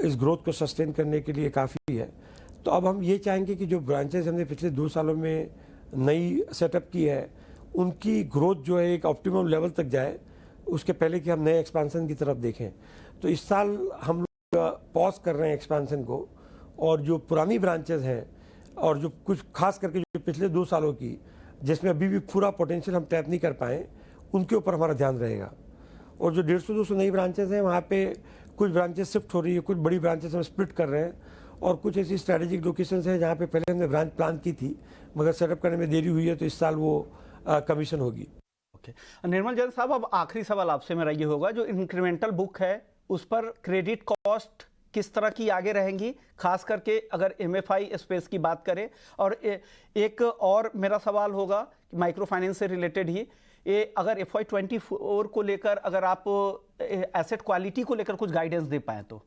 इस ग्रोथ को सस्टेन करने के लिए काफ़ी है। तो अब हम ये चाहेंगे कि जो ब्रांचेस हमने पिछले 2 सालों में नई सेटअप की है उनकी ग्रोथ जो है एक ऑप्टिमम लेवल तक जाए, उसके पहले कि हम नए एक्सपेंशन की तरफ देखें। तो इस साल हम लोग पॉज कर रहे हैं एक्सपेंशन को और जो पुरानी ब्रांचेस हैं और जो कुछ खास करके जो पिछले 2 सालों की जिसमें अभी भी पूरा पोटेंशियल हम टैप नहीं कर पाए, उनके ऊपर हमारा ध्यान रहेगा। और जो 150-200 नई ब्रांचेस हैं वहाँ पे कुछ ब्रांचेस शिफ्ट हो रही है, कुछ बड़ी ब्रांचेस हम स्प्लिट कर रहे हैं और कुछ ऐसी स्ट्रैटेजिक लोकेशंस हैं जहाँ पे पहले हमने ब्रांच प्लान की थी मगर सेटअप करने में देरी हुई है, तो इस साल वो कमीशन होगी। ओके, निर्मल जैन साहब, अब आखिरी सवाल आपसे मेरा ये होगा, जो इंक्रीमेंटल बुक है उस पर क्रेडिट कॉस्ट किस तरह की आगे रहेंगी, खास करके अगर एमएफआई स्पेस की बात करें? और एक और मेरा सवाल होगा माइक्रो फाइनेंस से रिलेटेड ही, अगर FY24 को लेकर अगर आप एसेट क्वालिटी को लेकर कुछ गाइडेंस दे पाए तो।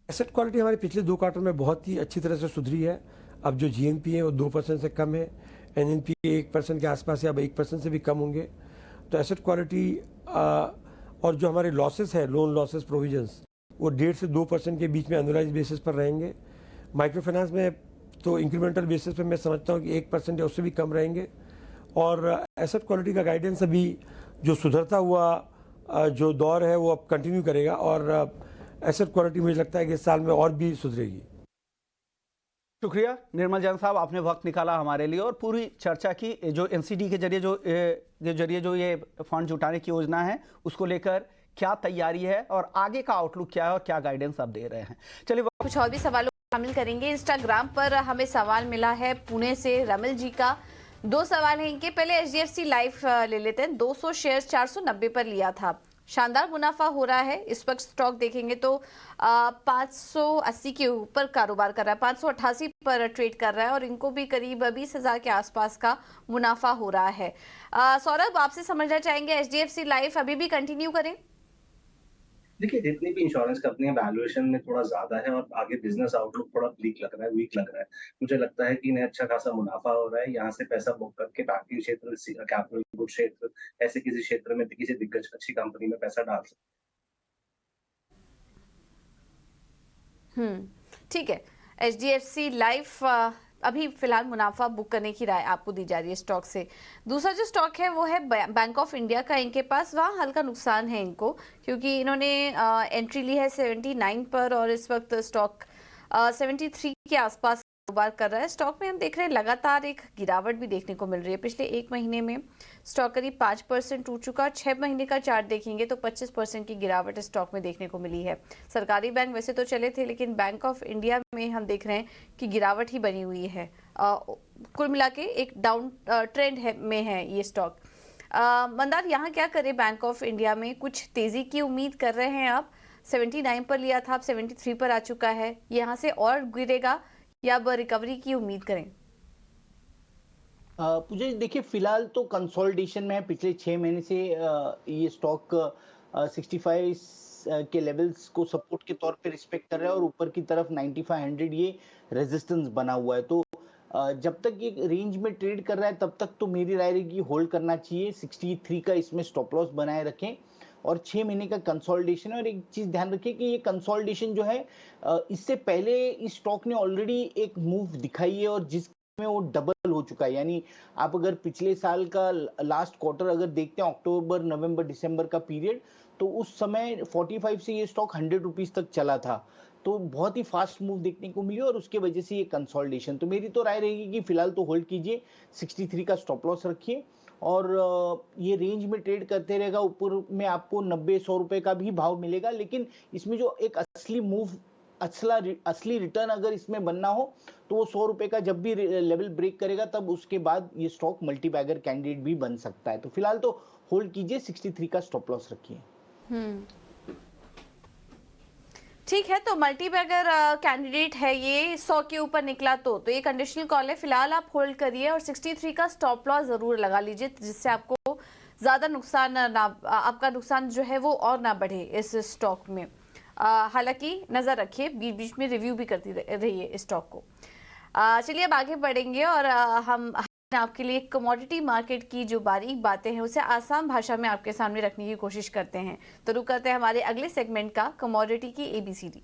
एसेट क्वालिटी हमारे पिछले 2 क्वार्टर में बहुत ही अच्छी तरह से सुधरी है। अब जो GNP है वो 2% से कम है, NNP 1% के आसपास है, अब 1% से भी कम होंगे। तो एसेट क्वालिटी और जो हमारे लॉसेस है, लोन लॉसेस प्रोविजंस, वो 1.5 से 2% के बीच में एनुअलाइज बेसिस पर रहेंगे। माइक्रो फाइनेंस में तो इंक्रीमेंटल बेसिस पे मैं समझता हूँ कि 1% या उससे भी कम रहेंगे। और एसेट क्वालिटी का गाइडेंस अभी जो सुधरता हुआ जो दौर है वो अब कंटिन्यू करेगा और एसेट क्वालिटी मुझे लगता है कि इस साल में और भी सुधरेगी। शुक्रिया निर्मल जैन साहब, आपने वक्त निकाला हमारे लिए और पूरी चर्चा की। जो NCD के जरिए जो ये फंड जुटाने की योजना है उसको लेकर क्या तैयारी है और आगे का आउटलुक क्या है और क्या गाइडेंस आप दे रहे हैं। चलिए कुछ और भी सवालों को शामिल करेंगे। इंस्टाग्राम पर हमें सवाल मिला है पुणे से रमिल जी का। 2 सवाल हैं इनके। पहले HDFC लाइफ ले लेते हैं। 200 शेयर्स 490 पर लिया था, शानदार मुनाफा हो रहा है। इस वक्त स्टॉक देखेंगे तो 580 के ऊपर कारोबार कर रहा है, 588 पर ट्रेड कर रहा है और इनको भी करीब 20,000 के आसपास का मुनाफा हो रहा है। सौरभ, आपसे समझना चाहेंगे HDFC लाइफ अभी भी कंटिन्यू करें? देखिए, जितनी भी इंश्योरेंस कंपनी वैल्यूएशन में थोड़ा ज़्यादा है और आगे बिज़नेस आउटलुक थोड़ा वीक लग रहा है। मुझे लगता है कि इन्हें अच्छा खासा मुनाफ़ा हो रहा है। यहाँ से पैसा बुक करके बैंकिंग क्षेत्र, कैपिटल गुड क्षेत्र, ऐसे किसी क्षेत्र में किसी दिग्गज अच्छी कंपनी में पैसा डाल सकते ठीक है। HDFC लाइफ अभी फिलहाल मुनाफा बुक करने की राय आपको दी जा रही है स्टॉक से। दूसरा जो स्टॉक है वो है बैंक ऑफ इंडिया का। इनके पास वहाँ हल्का नुकसान है इनको, क्योंकि इन्होंने एंट्री ली है 79 पर और इस वक्त स्टॉक 73 के आसपास कारोबार कर रहा है। स्टॉक में हम देख रहे हैं लगातार एक गिरावट भी देखने को मिल रही है। पिछले एक महीने में स्टॉक करीब 5% टूट चुका और 6 महीने का चार्ट देखेंगे तो 25% की गिरावट स्टॉक में देखने को मिली है। सरकारी बैंक वैसे तो चले थे, लेकिन बैंक ऑफ इंडिया में हम देख रहे हैं कि गिरावट ही बनी हुई है। कुल मिला के एक डाउन ट्रेंड में है ये स्टॉक। मंदार, यहाँ क्या करें? बैंक ऑफ इंडिया में कुछ तेजी की उम्मीद कर रहे हैं आप? 79 पर लिया था, अब 73 पर आ चुका है। यहाँ से और गिरेगा या अब रिकवरी की उम्मीद करें? मुझे देखिए, फिलहाल तो कंसोलिडेशन में है। पिछले 6 महीने से ये स्टॉक 65 के लेवल्स को सपोर्ट के तौर पे रिस्पेक्ट कर रहा है और ऊपर की तरफ 9500 ये रेजिस्टेंस बना हुआ है। तो जब तक ये रेंज में ट्रेड कर रहा है तब तक तो मेरी राय रहेगी होल्ड करना चाहिए। 63 का इसमें स्टॉप लॉस बनाए रखें और 6 महीने का कंसोलिडेशन है। और एक चीज ध्यान रखिए कि ये कंसोलिडेशन जो है, इससे पहले इस स्टॉक ने ऑलरेडी एक मूव दिखाई है और जिसमें वो डबल हो चुका है। यानी आप अगर पिछले साल का लास्ट क्वार्टर अगर देखते हैं, अक्टूबर नवंबर दिसंबर का पीरियड, तो उस समय 45 से ये स्टॉक 100 रुपीज तक चला था। तो बहुत ही फास्ट मूव देखने को मिली और उसके वजह से ये कंसोलिडेशन। तो मेरी तो राय रहेगी कि फिलहाल तो होल्ड कीजिए, 63 का स्टॉप लॉस रखिए और ये रेंज में ट्रेड करते रहेगा। ऊपर में आपको 90-100 रुपए का भी भाव मिलेगा, लेकिन इसमें जो एक असली मूव, असली रिटर्न अगर इसमें बनना हो तो वो 100 रुपए का जब भी लेवल ब्रेक करेगा तब उसके बाद ये स्टॉक मल्टीबैगर कैंडिडेट भी बन सकता है। तो फिलहाल तो होल्ड कीजिए, 63 का स्टॉप लॉस रखिए। ठीक है, तो मल्टीबैगर कैंडिडेट है ये। 100 के ऊपर निकला तो ये कंडीशनल कॉल है। फिलहाल आप होल्ड करिए और 63 का स्टॉप लॉस जरूर लगा लीजिए, जिससे आपको ज्यादा नुकसान ना, आपका नुकसान जो है वो और ना बढ़े इस स्टॉक में। हालांकि नजर रखिए, बीच बीच में रिव्यू भी करती रहिए इस स्टॉक को। चलिए अब आगे बढ़ेंगे और हम आपके लिए कमोडिटी मार्केट की जो बारीक बातें हैं उसे आसान भाषा में आपके सामने रखने की कोशिश करते हैं। तो रुक करते हैं हमारे अगले सेगमेंट का, कमोडिटी की ABCD।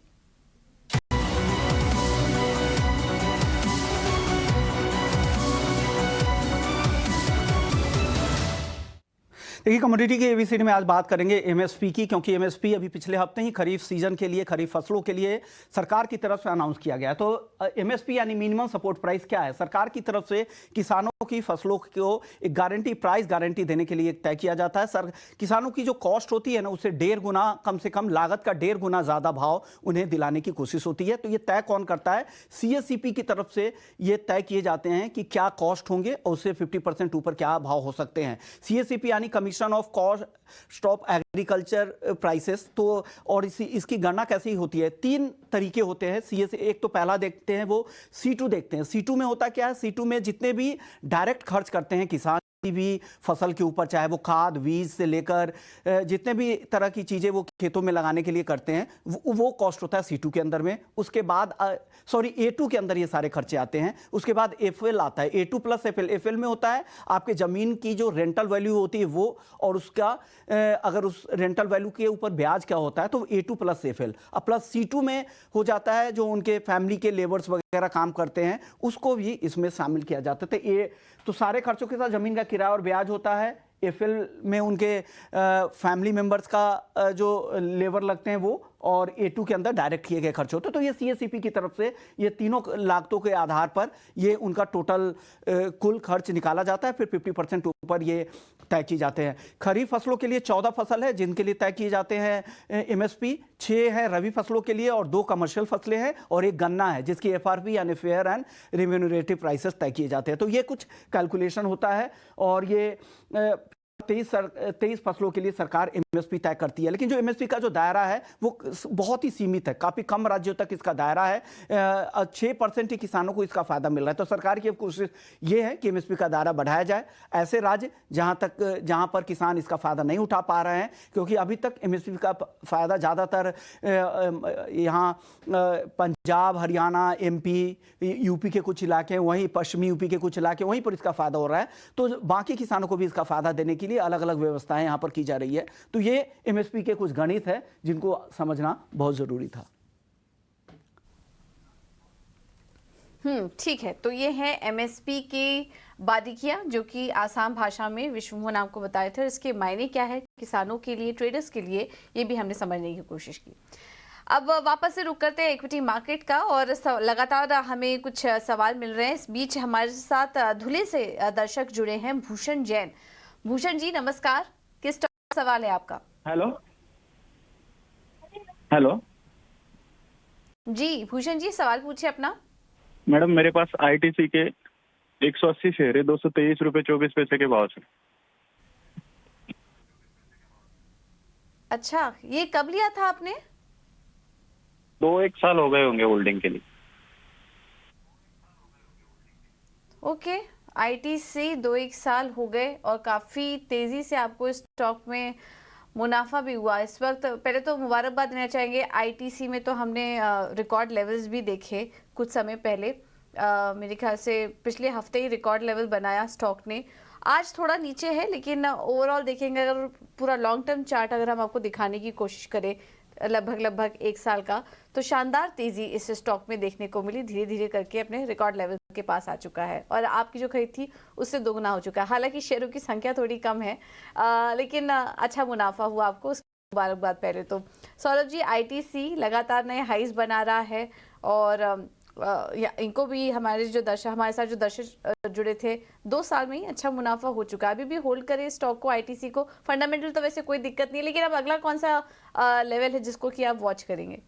देखिए, कमोडिटी के ABCD में आज बात करेंगे MSP की, क्योंकि MSP अभी पिछले हफ्ते ही खरीफ सीजन के लिए, खरीफ फसलों के लिए सरकार की तरफ से अनाउंस किया गया। तो MSP यानी मिनिमम सपोर्ट प्राइस क्या है? सरकार की तरफ से किसानों की फसलों को एक गारंटी, प्राइस गारंटी देने के लिए तय किया जाता है। किसानों की जो कॉस्ट होती है ना, उससे 1.5 गुना, कम से कम लागत का 1.5 गुना ज्यादा भाव उन्हें दिलाने की कोशिश होती है। तो ये तय कौन करता है? CSCP की तरफ से ये तय किए जाते हैं कि क्या कॉस्ट होंगे और उससे 50% ऊपर क्या भाव हो सकते हैं। CSCP यानी commission of cost of agriculture prices. तो और इसकी गणना कैसी होती है? 3 तरीके होते हैं CSCP। एक तो पहला देखते हैं, वो C2 देखते हैं। C2 में होता क्या है? C2 में जितने भी डायरेक्ट खर्च करते हैं किसान भी फसल के ऊपर, चाहे वो खाद, बीज से लेकर जितने भी तरह की चीजें वो खेतों में लगाने के लिए करते हैं, वो कॉस्ट होता है C2 के अंदर में। उसके बाद A2 के अंदर ये सारे खर्चे आते हैं। उसके बाद FL आता है, A2 प्लस FL। FL में होता है आपके जमीन की जो रेंटल वैल्यू होती है वो, और उसका अगर उस रेंटल वैल्यू के ऊपर ब्याज क्या होता है, तो A2 प्लस FL। अब प्लस C2 में हो जाता है जो उनके फैमिली के लेबर्स वगैरह काम करते हैं, उसको भी इसमें शामिल किया जाता है। तो सारे खर्चों के साथ जमीन का किराया और ब्याज होता है। FL में उनके फैमिली मेंबर्स का जो लेबर लगते हैं वो, और A2 के अंदर डायरेक्ट किए गए खर्च होते हैं। तो ये CSCP की तरफ से ये तीनों लागतों के आधार पर ये उनका टोटल कुल खर्च निकाला जाता है। फिर 50% ऊपर ये तय किए जाते हैं। खरीफ फसलों के लिए 14 फसल है जिनके लिए तय किए जाते हैं MSP। 6 है रबी फसलों के लिए और 2 कमर्शियल फसलें हैं और एक गन्ना है जिसकी FRP यानी फेयर एंड रिम्यूनरेटिव प्राइसेस तय किए जाते हैं। तो ये कुछ कैलकुलेशन होता है और ये 23 फसलों के लिए सरकार एमएसपी तय करती है, लेकिन जो एमएसपी का जो दायरा है वो बहुत ही सीमित है, काफ़ी कम राज्यों तक इसका दायरा है। 6% ही किसानों को इसका फायदा मिल रहा है। तो सरकार की कोशिश ये है कि एमएसपी का दायरा बढ़ाया जाए। ऐसे राज्य जहां पर किसान इसका फायदा नहीं उठा पा रहे हैं, क्योंकि अभी तक एमएसपी का फायदा ज़्यादातर यहाँ पंजाब, हरियाणा, एमपी, यूपी के कुछ इलाके, वहीं पश्चिमी यूपी के कुछ इलाके, वहीं पर इसका फायदा हो रहा है। तो बाकी किसानों को भी इसका फायदा देने के लिए अलग अलग व्यवस्थाएं यहाँ पर की जा रही है। तो ये एमएसपी के कुछ गणित है जिनको समझना बहुत जरूरी था। ठीक है। तो ये है एमएसपी की बारीकियां जो कि आसान भाषा में विश्वमोहन आपको बताए थे, और इसके मायने क्या है किसानों के लिए, ट्रेडर्स के लिए, ये भी हमने समझने की कोशिश की। अब वापस से रुक करते हैं इक्विटी मार्केट का, और लगातार हमें कुछ सवाल मिल रहे हैं। इस बीच हमारे साथ धुले से दर्शक जुड़े हैं, भूषण जैन। भूषण जी नमस्कार, किस टॉपिक सवाल है आपका? हेलो हेलो जी भूषण जी, सवाल पूछिए अपना। मैडम मेरे पास आईटीसी के 180 शेयर है, 223 रुपए 24 पैसे के भाव से। अच्छा, ये कब लिया था आपने? 2-1 साल हो गए होंगे होल्डिंग के लिए। ओके, आईटीसी 2-1 साल हो गए और काफी तेजी से आपको इस स्टॉक में मुनाफा भी हुआ इस वक्त। पहले तो मुबारकबाद देना चाहेंगे। आईटीसी में तो हमने रिकॉर्ड लेवल्स भी देखे कुछ समय पहले। मेरे ख्याल से पिछले हफ्ते ही रिकॉर्ड लेवल बनाया स्टॉक ने। आज थोड़ा नीचे है, लेकिन ओवरऑल देखेंगे अगर पूरा लॉन्ग टर्म चार्ट अगर हम आपको दिखाने की कोशिश करें लगभग 1 साल का, तो शानदार तेजी इस स्टॉक में देखने को मिली। धीरे धीरे करके अपने रिकॉर्ड लेवल के पास आ चुका है और आपकी जो खरीद थी उससे दोगुना हो चुका है। हालांकि शेयरों की संख्या थोड़ी कम है, लेकिन अच्छा मुनाफा हुआ आपको, उसकी मुबारकबाद। पहले तो सौरभ जी, आईटीसी लगातार नए हाईज बना रहा है, और इनको भी हमारे साथ जो दर्शक जुड़े थे 2 साल में ही अच्छा मुनाफा हो चुका है। अभी भी होल्ड करें स्टॉक को, आईटीसी को। फंडामेंटल तो वैसे कोई दिक्कत नहीं है, लेकिन अब अगला कौन सा लेवल है जिसको कि आप वॉच करेंगे?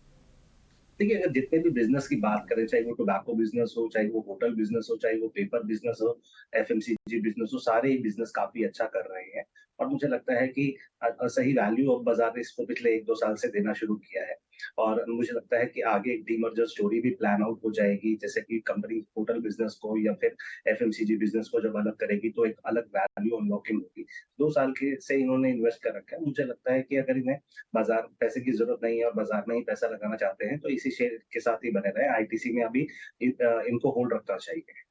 देखिए, अगर जितने भी बिजनेस की बात करें, चाहे वो टोबैको बिजनेस हो, चाहे वो होटल बिजनेस हो, चाहे वो पेपर बिजनेस हो, एफएमसीजी बिजनेस हो, सारे ही बिजनेस काफी अच्छा कर रहे हैं। और मुझे लगता है कि सही वैल्यू अब बाजार ने इसको पिछले 1-2 साल से देना शुरू किया है। और मुझे लगता है कि आगे एक डीमर्जर स्टोरी भी प्लान आउट हो जाएगी, जैसे कि कंपनी होटल बिजनेस को या फिर एफएमसीजी बिजनेस को जब अलग करेगी तो एक अलग वैल्यू अनलॉकिंग होगी। 2 साल के से इन्होंने इन्वेस्ट कर रखा है। मुझे लगता है कि अगर इन्हें बाजार पैसे की जरूरत नहीं है और बाजार में ही पैसा लगाना चाहते हैं, तो इसी शेयर के साथ ही बने रहे। आईटीसी में अभी इनको होल्ड रखना चाहिए।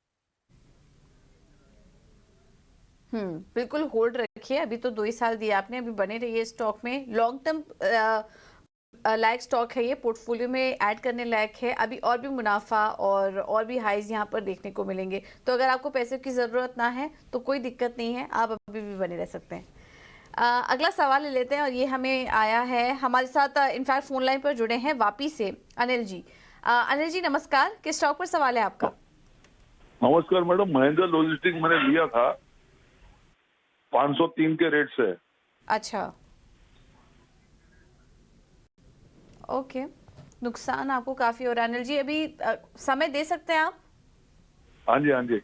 बिल्कुल होल्ड रखिए। अभी तो 2 ही साल दिए आपने, अभी बने रहिए स्टॉक में। लॉन्ग टर्म लायक स्टॉक है ये, पोर्टफोलियो में ऐड करने लायक है। अभी और भी मुनाफा और भी हाईज यहाँ पर देखने को मिलेंगे। तो अगर आपको पैसे की ज़रूरत ना है तो कोई दिक्कत नहीं है, आप अभी भी बने रह सकते हैं। अगला सवाल ले लेते हैं, और ये हमें आया है। हमारे साथ इनफैक्ट फोन लाइन पर जुड़े हैं वापी से अनिल जी। अनिल जी नमस्कार, किस स्टॉक पर सवाल है आपका? नमस्कार मैडम, महिंद्रा लॉजिस्टिक मैंने लिया था 503 के रेट से। अच्छा, ओके, नुकसान आपको काफी हो रहा है अनिल जी। अभी समय दे सकते हैं आप? हाँ जी हाँ जी।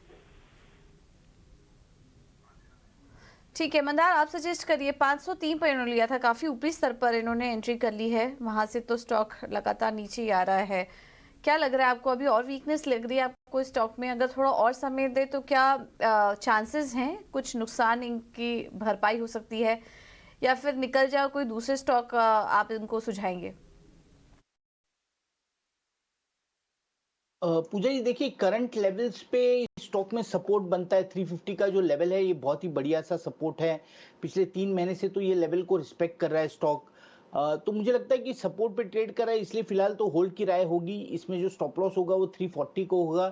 ठीक है मंदार, आप सजेस्ट करिए। 503 पर इन्होंने लिया था, काफी ऊपरी स्तर पर इन्होंने एंट्री कर ली है। वहां से तो स्टॉक लगातार नीचे ही आ रहा है। क्या लग रहा है आपको, अभी और वीकनेस लग रही है आपको स्टॉक में? अगर थोड़ा और समय दे तो क्या चांसेस हैं कुछ नुकसान इनकी भरपाई हो सकती है, या फिर निकल जाओ कोई दूसरे स्टॉक आप इनको सुझाएंगे? पूजा जी देखिए, करंट लेवल्स पे स्टॉक में सपोर्ट बनता है। 350 का जो लेवल है ये बहुत ही बढ़िया सा सपोर्ट है। पिछले 3 महीने से तो ये लेवल को रिस्पेक्ट कर रहा है स्टॉक। तो मुझे लगता है कि सपोर्ट पे ट्रेड कर रहा है, इसलिए फिलहाल तो होल्ड की राय होगी। इसमें जो स्टॉप लॉस होगा वो 340 को होगा।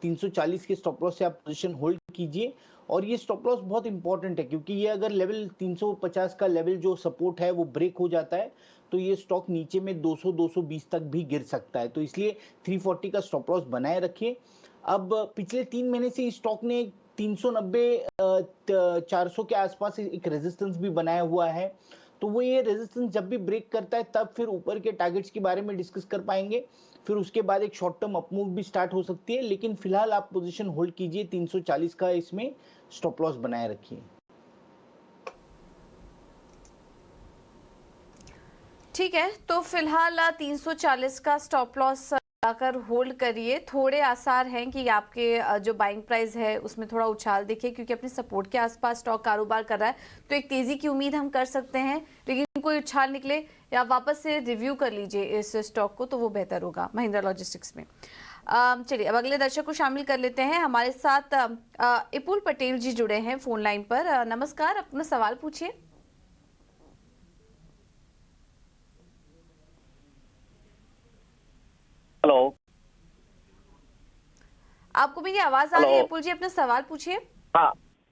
340 के स्टॉप लॉस से आप पोजीशन होल्ड कीजिए। और ये स्टॉप लॉस बहुत इंपॉर्टेंट है, क्योंकि ये अगर लेवल 350 का लेवल जो सपोर्ट है वो ब्रेक हो जाता है तो ये स्टॉक नीचे में 200-220 तक भी गिर सकता है। तो इसलिए 340 का स्टॉप लॉस बनाए रखिए। अब पिछले 3 महीने से स्टॉक ने 390-400 के आसपास एक रेजिस्टेंस भी बनाया हुआ है। तो वो ये रेजिस्टेंस जब भी ब्रेक करता है तब फिर ऊपर के टारगेट्स के बारे में डिस्कस कर पाएंगे। फिर उसके बाद एक शॉर्ट टर्म अपमूव भी स्टार्ट हो सकती है, लेकिन फिलहाल आप पोजीशन होल्ड कीजिए। 340 का इसमें स्टॉप लॉस बनाए रखिए। ठीक है, तो फिलहाल 340 का स्टॉप लॉस लगाकर होल्ड करिए। थोड़े आसार हैं कि आपके जो बाइंग प्राइस है उसमें थोड़ा उछाल दिखे, क्योंकि अपने सपोर्ट के आसपास स्टॉक कारोबार कर रहा है, तो एक तेजी की उम्मीद हम कर सकते हैं। लेकिन कोई उछाल निकले या वापस से रिव्यू कर लीजिए इस स्टॉक को, तो वो बेहतर होगा महिंद्रा लॉजिस्टिक्स में। चलिए अब अगले दर्शक को शामिल कर लेते हैं। हमारे साथ इपुल पटेल जी जुड़े हैं फोन लाइन पर। नमस्कार, अपना सवाल पूछिए। हेलो, आपको मेरी आवाज आ रही है इपुल जी? अपना सवाल पूछिए। हाँ,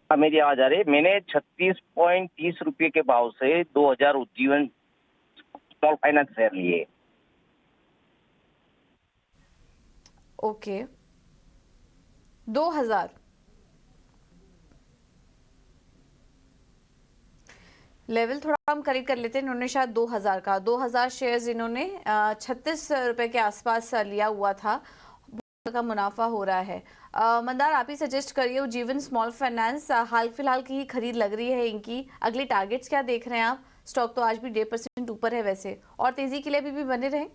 मेरी आवाज आ रही है। मैंने 36.30 रुपये के भाव से 2000 उज्जीवन स्मॉल फाइनेंस शेयर लिए। ओके, 2000 लेवल थोड़ा हम करेक्ट कर लेते हैं। इन्होंने शायद 2000 शेयर्स इन्होंने 36 रुपए के आसपास लिया हुआ था। का मुनाफा हो रहा है। मंदार, आप ही सजेस्ट करिए। जीवन स्मॉल फाइनेंस हाल फिलहाल की ही खरीद लग रही है इनकी। अगले टारगेट्स क्या देख रहे हैं आप? स्टॉक तो आज भी 1.5% ऊपर है वैसे, और तेजी के लिए भी बने रहे।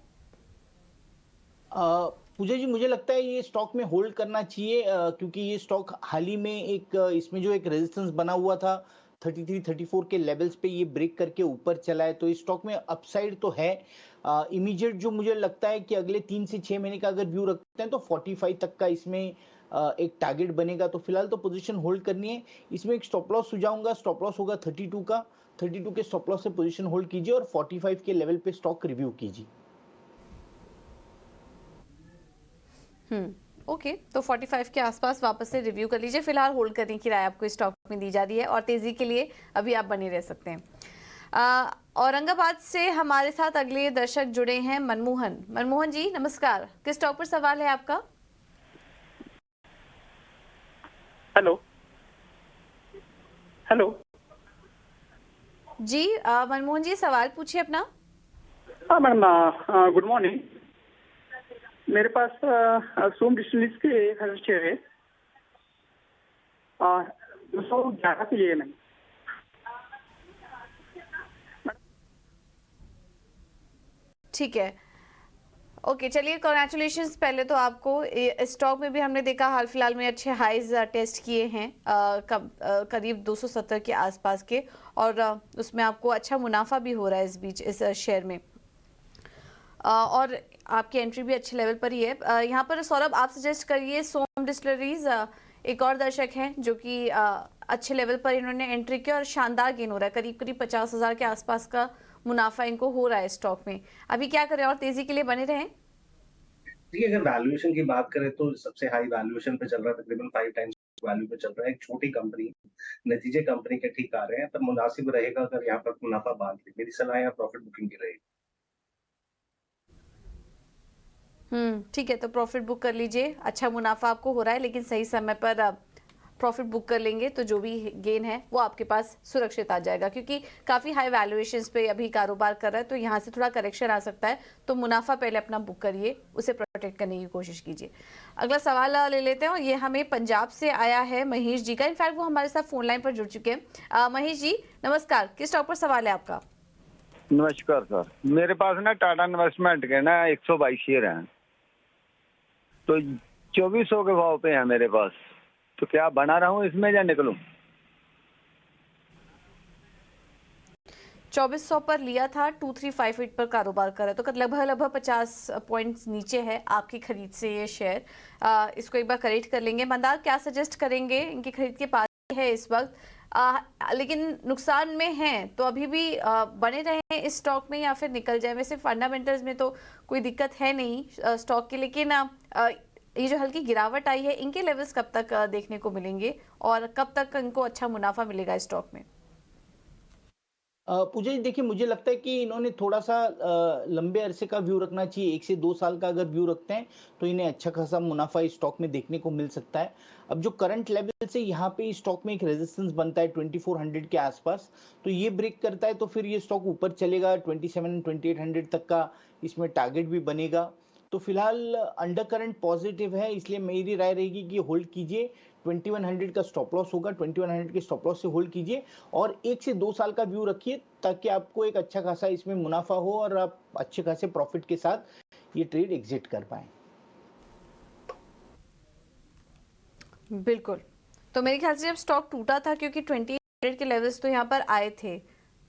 पूजा जी, मुझे लगता है ये स्टॉक में होल्ड करना चाहिए, क्योंकि ये स्टॉक हाल ही में इसमें जो एक रेजिस्टेंस बना हुआ था 33-34 के लेवल्स पे, ये ब्रेक करके ऊपर चला है, तो इस स्टॉक में अपसाइड तो है। इमीडिएट जो मुझे लगता है कि अगले 3 से 6 महीने का अगर व्यू रखते हैं तो 45 तक का इसमें एक टारगेट बनेगा। तो फिलहाल तो पोजीशन होल्ड करनी है। इसमें एक स्टॉप लॉस सुझाऊंगा, स्टॉप लॉस होगा 32 का। 32 के स्टॉप लॉस से पोजीशन होल्ड कीजिए और 45 के लेवल पे स्टॉक रिव्यू कीजिए। ओके, तो 45 के आसपास वापस से रिव्यू कर लीजिए। फिलहाल होल्ड करने की राय आपको स्टॉक में दी जा रही है, और तेजी के लिए अभी आप बने रह सकते हैं। औरंगाबाद से हमारे साथ अगले दर्शक जुड़े हैं, मनमोहन जी नमस्कार। किस स्टॉक पर सवाल है आपका? हेलो जी मनमोहन जी, सवाल पूछिए अपना। हाँ मैडम, गुड मॉर्निंग। मेरे पास सोम डिस्टिलरीज के 1000 शेयर है, 211 के लिए नहीं। ठीक है, ओके, चलिए कॉन्ग्रेचुलेशंस पहले तो आपको। स्टॉक में भी हमने देखा हाल फिलहाल में अच्छे हाइज टेस्ट किए हैं, करीब 270 के आसपास के, और उसमें आपको अच्छा मुनाफा भी हो रहा है इस बीच इस शेयर में, और आपकी एंट्री भी अच्छे लेवल पर ही है। यहाँ पर सौरभ आप सजेस्ट करिए सोम डिस्टिलरीज। एक और दर्शक हैं जो कि अच्छे लेवल पर इन्होंने एंट्री की और शानदार गेन हो रहा है, करीब 50,000 के आसपास का मुनाफा इनको हो रहा है स्टॉक में। अभी क्या करें और तेजी के लिए बने रहें? देखिए, अगर वैल्यूएशन की बात करें तो सबसे हाई वैल्यूएशन पे चल रहा है, तकरीबन 5 टाइम्स वैल्यू पे चल रहा है। एक छोटी कंपनी, नतीजे कंपनी के ठीक आ रहे हैं, पर मुनासिब रहेगा अगर यहाँ पर मुनाफा बांध ले। मेरी सलाह यहाँ प्रॉफिट बुकिंग की रहेगी। ठीक है, तो प्रॉफिट बुक कर लीजिए। अच्छा मुनाफा आपको हो रहा है, लेकिन सही समय पर प्रॉफिट बुक कर लेंगे तो जो भी गेन है वो आपके पास सुरक्षित आ जाएगा, क्योंकि काफ़ी हाई वैल्यूएशंस पे अभी कारोबार कर रहा है, तो यहाँ से थोड़ा करेक्शन आ सकता है। तो मुनाफा पहले अपना बुक करिए, उसे प्रोटेक्ट करने की कोशिश कीजिए। अगला सवाल ले लेते हैं, और ये हमें पंजाब से आया है महेश जी का। इनफैक्ट वो हमारे साथ फोन लाइन पर जुड़ चुके हैं। महेश जी नमस्कार, किस टॉप पर सवाल है आपका? नमस्कार सर, मेरे पास ना टाटा इन्वेस्टमेंट के ना 122 शेयर हैं, तो 2400 के भाव पे है मेरे पास, तो क्या बना रहा हूँ इसमें या निकलूं? 2400 पर लिया था, 2358 पर कारोबार कर रहा है, तो लगभग 50 पॉइंट्स नीचे है आपकी खरीद से ये शेयर। इसको एक बार करेक्ट कर लेंगे। मंदार क्या सजेस्ट करेंगे? इनकी खरीद के पास है इस वक्त, लेकिन नुकसान में हैं, तो अभी भी बने रहे इस स्टॉक में या फिर निकल जाए? वैसे फंडामेंटल्स में तो कोई दिक्कत है नहीं स्टॉक की, लेकिन ये जो हल्की गिरावट आई है, इनके लेवल्स कब तक देखने को मिलेंगे और कब तक इनको अच्छा मुनाफा मिलेगा स्टॉक में? पूजा जी, देखिए मुझे लगता है कि इन्होंने थोड़ा सा लंबे अरसे का व्यू रखना चाहिए। 1 से 2 साल का अगर व्यू रखते हैं तो इन्हें अच्छा खासा मुनाफा इस स्टॉक में देखने को मिल सकता है। अब जो करंट लेवल से यहाँ पे इस स्टॉक में एक रेजिस्टेंस बनता है 2400 के आसपास, तो ये ब्रेक करता है तो फिर ये स्टॉक ऊपर चलेगा। 27-2800 तक का इसमें टारगेट भी बनेगा। तो फिलहाल अंडर करंट पॉजिटिव है, इसलिए मेरी राय रहेगी कि होल्ड कीजिए। 2100 का स्टॉप लॉस होगा, 2100 के स्टॉप लॉस से होल्ड कीजिए और 1 से 2 साल का व्यू रखिए ताकि आपको एक अच्छा खासा इसमें मुनाफा हो और आप अच्छे खासे प्रॉफिट के साथ ये ट्रेड एग्जिट कर पाएं। बिल्कुल। तो मेरे ख्याल से जब स्टॉक टूटा था, क्योंकि 2000 के लेवल्स तो यहाँ पर आए थे,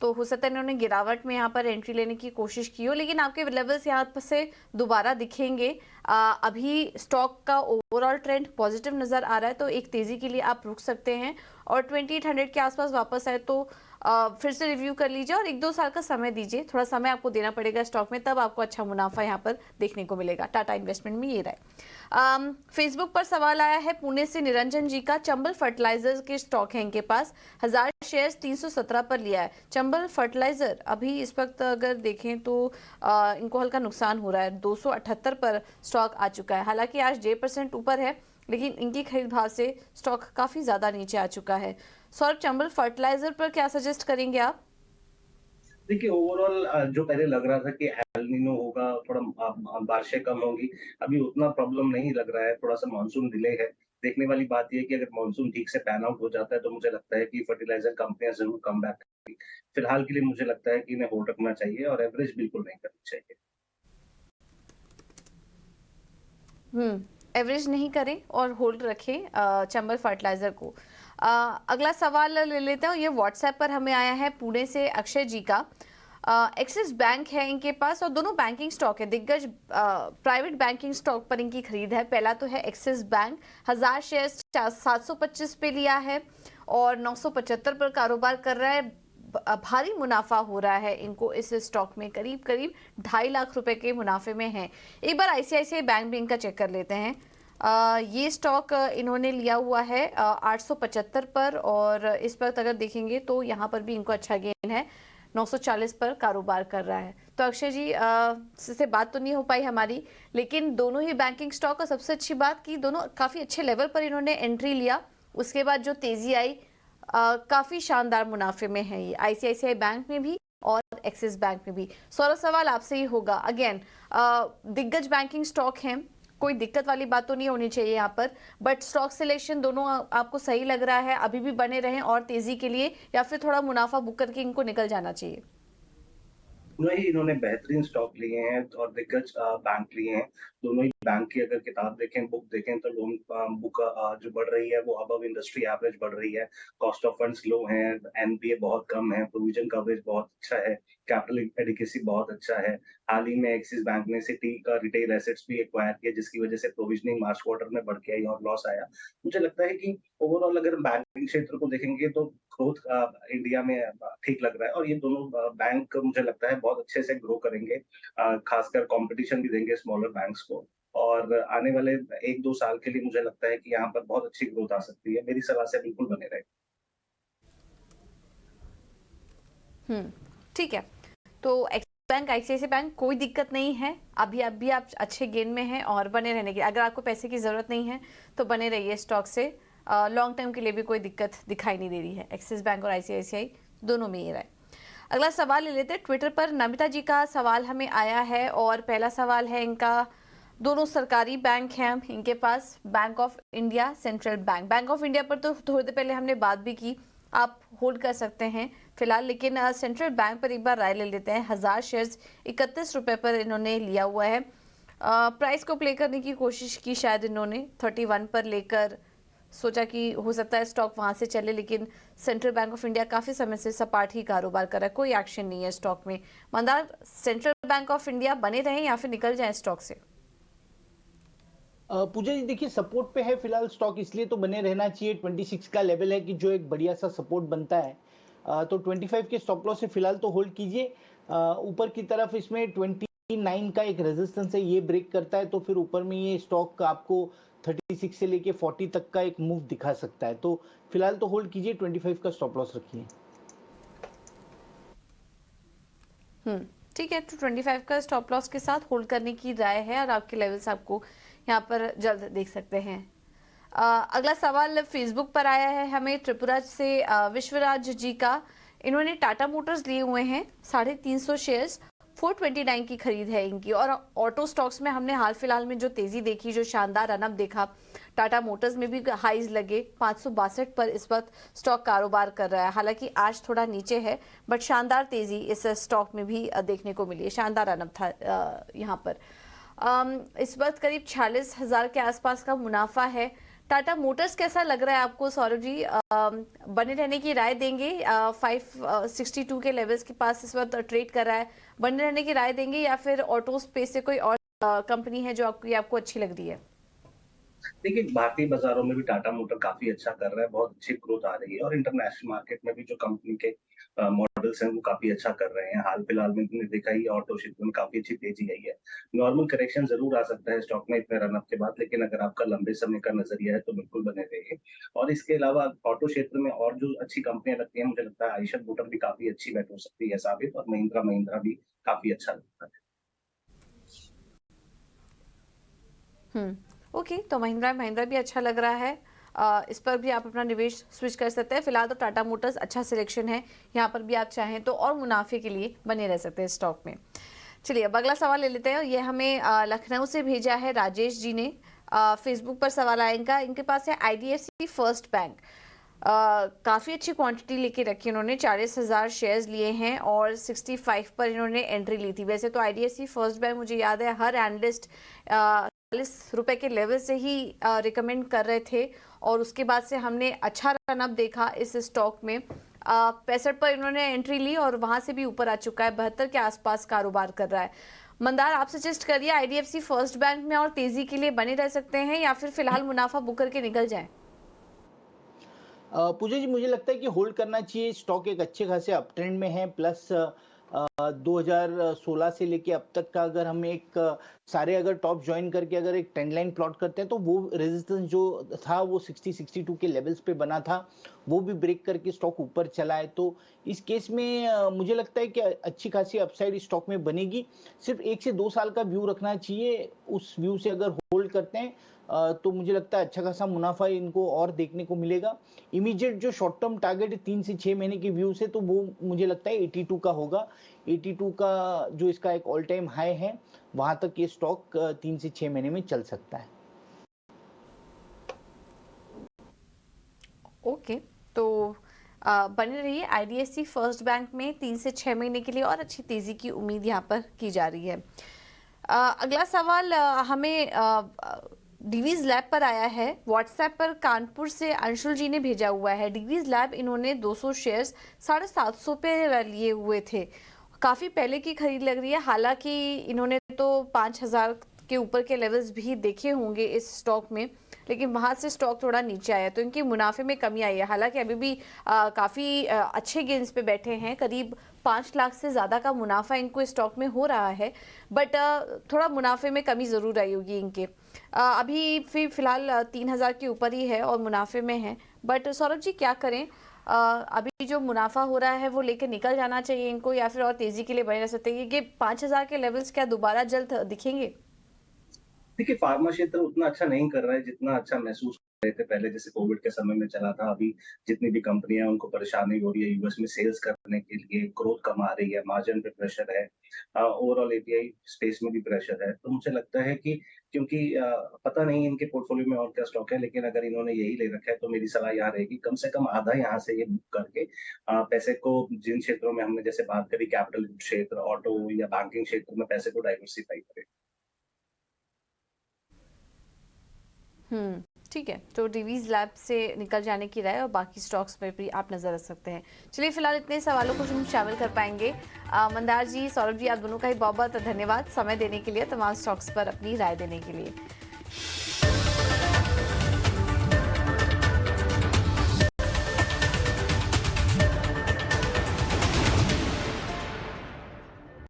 तो हो सकता है इन्होंने गिरावट में यहाँ पर एंट्री लेने की कोशिश की हो, लेकिन आपके लेवल्स यहाँ पर से दोबारा दिखेंगे। अभी स्टॉक का ओवरऑल ट्रेंड पॉजिटिव नज़र आ रहा है, तो एक तेज़ी के लिए आप रुक सकते हैं और 2800 के आसपास वापस आए तो फिर से रिव्यू कर लीजिए और 1-2 साल का समय दीजिए। थोड़ा समय आपको देना पड़ेगा स्टॉक में, तब आपको अच्छा मुनाफा यहाँ पर देखने को मिलेगा। टाटा इन्वेस्टमेंट में ये रहा है। फेसबुक पर सवाल आया है पुणे से निरंजन जी का। चंबल फर्टिलाइजर्स के स्टॉक है इनके पास, 1000 शेयर्स 317 पर लिया है। चंबल फर्टिलाइजर अभी इस वक्त अगर देखें तो इनको हल्का नुकसान हो रहा है, 278 पर स्टॉक आ चुका है। हालांकि आज 1% ऊपर है, लेकिन इनकी खरीद भाव से स्टॉक काफी ज्यादा नीचे आ चुका है। सौरभ, चंबल फर्टिलाइजर पर क्या सजेस्ट करेंगे आप? देखिए ओवरऑल जो पहले लग रहा था कि एल नीनो होगा, थोड़ा बारिशें कम होंगी, अभी उतना प्रॉब्लम नहीं लग रहा है, थोड़ा सा मानसून डिले है। देखने वाली बात यह है कि अगर मानसून ठीक से पैन आउट हो जाता है तो मुझे लगता है कि फर्टिलाइजर कंपनियां जरूर कम बैक करेंगी। फिलहाल के लिए मुझे लगता है कि इन्हें होल्ड रखना चाहिए और एवरेज बिल्कुल नहीं करनी चाहिए। एवरेज नहीं करें और होल्ड रखें चंबल फर्टिलाइजर को। अगला सवाल ले लेते हैं, ये व्हाट्सएप पर हमें आया है पुणे से अक्षय जी का। एक्सिस बैंक है इनके पास और दोनों बैंकिंग स्टॉक है, दिग्गज प्राइवेट बैंकिंग स्टॉक पर इनकी खरीद है। पहला तो है एक्सिस बैंक, 1000 शेयर्स 725 पे लिया है और 975 पर कारोबार कर रहा है। भारी मुनाफा हो रहा है इनको इस स्टॉक में, करीब 2.5 लाख रुपए के मुनाफे में है। एक बार आईसीआईसीआई बैंक भी इनका चेक कर लेते हैं। ये स्टॉक इन्होंने लिया हुआ है 875 पर और इस वक्त अगर देखेंगे तो यहाँ पर भी इनको अच्छा गेन है, 940 पर कारोबार कर रहा है। तो अक्षय जी से बात तो नहीं हो पाई हमारी, लेकिन दोनों ही बैंकिंग स्टॉक का सबसे अच्छी बात कि दोनों काफ़ी अच्छे लेवल पर इन्होंने एंट्री लिया, उसके बाद जो तेज़ी आई काफ़ी शानदार मुनाफे में है ये, आईसीआईसीआई बैंक में भी और एक्सिस बैंक में भी। सौरभ, सवाल आपसे ही होगा अगेन, दिग्गज बैंकिंग स्टॉक हैं, कोई दिक्कत वाली बात तो नहीं होनी चाहिए यहाँ पर, बट स्टॉक सिलेक्शन दोनों आपको सही लग रहा है, अभी भी बने रहें और तेजी के लिए, या फिर थोड़ा मुनाफा बुक करके इनको निकल जाना चाहिए? दोनों ही इन्होंने बेहतरीन स्टॉक लिए हैं और दिग्गज बैंक लिए हैं। दोनों ही बैंक की अगर किताब देखें, बुक देखें तो लोन बुक जो बढ़ रही है वो अबव इंडस्ट्री एवरेज बढ़ रही है। कॉस्ट ऑफ फंड्स लो है, एनपीए बहुत कम है, प्रोविजन कवरेज बहुत अच्छा है, कैपिटल एडिक्वेसी बहुत अच्छा है। हाल ही में एक्सिस बैंक ने सिटी का रिटेल एसेट्स भी एक्वायर किया जिसकी वजह से प्रोविजनिंग मार्च क्वार्टर में बढ़ के आई और लॉस आया। मुझे लगता है कि ओवरऑल अगर बैंकिंग क्षेत्र को देखेंगे तो ग्रोथ इंडिया में ठीक लग रहा है और ये दोनों बैंक मुझे लगता है बहुत अच्छे से ग्रो करेंगे, खासकर कंपटीशन भी देंगे स्मॉलर बैंक्स को और आने वाले 1-2 साल के लिए मुझे लगता है कि यहाँ पर बहुत अच्छी ग्रोथ आ सकती है। मेरी सलाह से बिल्कुल बने रहे। ठीक है, तो एक्सिस बैंक, आईसीआईसीआई बैंक कोई दिक्कत नहीं है, अभी आप अच्छे गेन में हैं और बने रहने की, अगर आपको पैसे की जरूरत नहीं है तो बने रहिए स्टॉक से, लॉन्ग टर्म के लिए भी कोई दिक्कत दिखाई नहीं दे रही है। एक्सिस बैंक और आईसीआईसीआई दोनों में ये रहा है। अगला सवाल ले लेते हैं, ट्विटर पर नमिता जी का सवाल हमें आया है और पहला सवाल है इनका, दोनों सरकारी बैंक हैं इनके पास, bank of India, central bank. Bank of India पर तो थोड़ी देर पहले हमने बात भी की, आप होल्ड कर सकते हैं फिलहाल, लेकिन सेंट्रल बैंक पर एक बार राय ले लेते हैं। 1000 शेयर्स 31 रुपए पर इन्होंने लिया हुआ है। प्राइस को प्ले करने की कोशिश की शायद इन्होंने, 31 पर लेकर सोचा कि हो सकता है स्टॉक वहां से चले, लेकिन सेंट्रल बैंक ऑफ इंडिया काफी समय से सपाट ही कारोबार कर रहा है, कोई एक्शन नहीं है स्टॉक में। Mandar, central bank of India बने रहें या फिर निकल जाए स्टॉक से? पूजा जी देखिए, सपोर्ट पे है फिलहाल स्टॉक, इसलिए तो बने रहना चाहिए। 26 का लेवल है कि जो एक बढ़िया सा सपोर्ट बनता है, तो 25 के स्टॉप लॉस से फिलहाल तो होल्ड कीजिए। ऊपर की तरफ इसमें 29 का एक रेजिस्टेंस है, ये ब्रेक करता है तो फिर ऊपर में ये स्टॉक आपको 36 से लेके 40 तक का एक मूव दिखा सकता है, तो फिलहाल तो होल्ड कीजिए, 25 का स्टॉप लॉस रखिए। ठीक है, तो 25 का स्टॉप लॉस के साथ होल्ड करने की राय है और आपके लेवल्स आपको यहाँ पर जल्द देख सकते हैं। अगला सवाल फेसबुक पर आया है हमें त्रिपुरा से विश्वराज जी का। इन्होंने टाटा मोटर्स लिए हुए हैं 350 शेयर्स 429 की खरीद है इनकी। और ऑटो स्टॉक्स में हमने हाल फिलहाल में जो तेजी देखी, जो शानदार रनअप देखा, टाटा मोटर्स में भी हाईज लगे 562 पर इस वक्त स्टॉक कारोबार कर रहा है। हालांकि आज थोड़ा नीचे है, बट शानदार तेजी इस स्टॉक में भी देखने को मिली है, शानदार रनअप था यहाँ पर। इस वक्त करीब 46,000 के आसपास का मुनाफा है। टाटा मोटर्स कैसा लग रहा है आपको सौरभ जी? बने रहने की राय देंगे? 562 के लेवल्स के पास इस वक्त ट्रेड कर रहा है, बने रहने की राय देंगे या फिर ऑटो स्पेस से कोई और कंपनी है जो आपको अच्छी लग रही है? देखिए, भारतीय बाजारों में भी टाटा मोटर काफी अच्छा कर रहा है, बहुत अच्छी ग्रोथ आ रही है और इंटरनेशनल मार्केट में भी जो कंपनी के मॉडल्स हैं वो काफी अच्छा कर रहे हैं। हाल फिलहाल में तुमने देखा ही ऑटो क्षेत्र में काफी अच्छी तेजी आई है। नॉर्मल करेक्शन जरूर आ सकता है स्टॉक में इतने रनअप के बाद, लेकिन अगर आपका लंबे समय का नजरिया है तो बिल्कुल बने रहिए। और इसके अलावा ऑटो क्षेत्र में और जो अच्छी कंपनियां लगती हैं, मुझे लगता है आइशर मोटर भी काफी अच्छी बेट हो सकती है साबित, और महिंद्रा भी काफी अच्छा लगता है। ओके, तो महिंद्रा भी अच्छा लग रहा है। इस पर भी आप अपना निवेश स्विच कर सकते हैं। फिलहाल तो टाटा मोटर्स अच्छा सिलेक्शन है, यहाँ पर भी आप चाहें तो और मुनाफे के लिए बने रह सकते हैं स्टॉक में। चलिए अब अगला सवाल ले लेते हैं। ये हमें लखनऊ से भेजा है राजेश जी ने। फेसबुक पर सवाल आएगा, इनके पास है IDFC फर्स्ट बैंक। काफ़ी अच्छी क्वांटिटी लेके रखी इन्होंने, 40,000 शेयर्स लिए हैं और 65 पर इन्होंने एंट्री ली थी। वैसे तो IDFC फर्स्ट बैंक मुझे याद है हर एनालिस्ट 40 रुपए के लेवल से ही रिकमेंड कर रहे थे और उसके बाद से हमने अच्छा रनअप देखा इस स्टॉक में। 65 पर इन्होंने एंट्री ली और वहां से भी ऊपर आ चुका है, 72 के आसपास कारोबार कर रहा है। मंदार, आप सजेस्ट करिए IDFC फर्स्ट बैंक में और तेजी के लिए बने रह सकते हैं या फिर फिलहाल मुनाफा बुक करके निकल जाए? पूजा जी, मुझे लगता है कि होल्ड करना चाहिए। स्टॉक एक अच्छे खासे अप ट्रेंड में है, प्लस 2016 से लेके अब तक का अगर हम एक सारे अगर टॉप ज्वाइन करके अगर एक ट्रेंड लाइन प्लॉट करते हैं तो वो रेजिस्टेंस जो था वो 60-62 के लेवल्स पे बना था, वो भी ब्रेक करके स्टॉक ऊपर चला है। तो इस केस में मुझे लगता है कि अच्छी खासी अपसाइड स्टॉक में बनेगी। सिर्फ 1 से 2 साल का व्यू रखना चाहिए, उस व्यू से अगर होल्ड करते हैं तो मुझे लगता है अच्छा खासा मुनाफा इनको और देखने को मिलेगा। इमीडिएट जो शॉर्ट टर्म टारगेट है 3 से 6 महीने के व्यू से, तो वो मुझे लगता है 82 का होगा। 82 का जो इसका एक ऑल टाइम हाई है, वहां तक ये स्टॉक 3 से 6 महीने में चल सकता है। ओके, तो बने रहिए IDFC फर्स्ट बैंक में 3 से 6 महीने के लिए और अच्छी तेजी की उम्मीद यहाँ पर की जा रही है। अगला सवाल हमें डिवीज लैब पर आया है। व्हाट्सएप पर कानपुर से अंशुल जी ने भेजा हुआ है। डिवीज लैब इन्होंने 200 शेयर्स 750 पे लिए हुए थे, काफ़ी पहले की खरीद लग रही है। हालांकि इन्होंने तो 5,000 के ऊपर के लेवल्स भी देखे होंगे इस स्टॉक में, लेकिन वहां से स्टॉक थोड़ा नीचे आया तो इनके मुनाफे में कमी आई है। हालांकि अभी भी काफ़ी अच्छे गेंस पे बैठे हैं, करीब 5 लाख से ज़्यादा का मुनाफा इनको स्टॉक में हो रहा है, बट थोड़ा मुनाफे में कमी ज़रूर आई होगी इनके। अभी फिलहाल 3,000 के ऊपर ही है और मुनाफे में है। बट सौरभ जी क्या करें, अभी जो मुनाफा हो रहा है वो लेकर निकल जाना चाहिए इनको या फिर और तेज़ी के लिए बने रह सकते हैं? ये 5,000 के लेवल्स क्या दोबारा जल्द दिखेंगे? देखिए, फार्मा क्षेत्र उतना अच्छा नहीं कर रहा है जितना अच्छा महसूस कर रहे थे पहले, जैसे कोविड के समय में चला था। अभी जितनी भी कंपनियां उनको परेशानी हो रही है यूएस में सेल्स करने के लिए, ग्रोथ कम आ रही है, मार्जिन पे प्रेशर है, ओवरऑल एपीआई स्पेस में भी प्रेशर है। तो मुझे लगता है कि क्योंकि पता नहीं इनके पोर्टफोलियो में और क्या स्टॉक है, लेकिन अगर इन्होंने यही ले रखा है तो मेरी सलाह यहाँ रहेगी कम से कम आधा यहाँ से ये बुक करके पैसे को जिन क्षेत्रों में हमने जैसे बात करी, कैपिटल क्षेत्र, ऑटो या बैंकिंग क्षेत्र में पैसे को डाइवर्सिफाई करें। ठीक है, तो डिवीज लैब से निकल जाने की राय और बाकी स्टॉक्स पर भी आप नजर रख सकते हैं। चलिए फिलहाल इतने सवालों को हम शामिल कर पाएंगे। मंदार जी, सौरभ जी, आप दोनों का ही बहुत बहुत धन्यवाद समय देने के लिए, तमाम स्टॉक्स पर अपनी राय देने के लिए।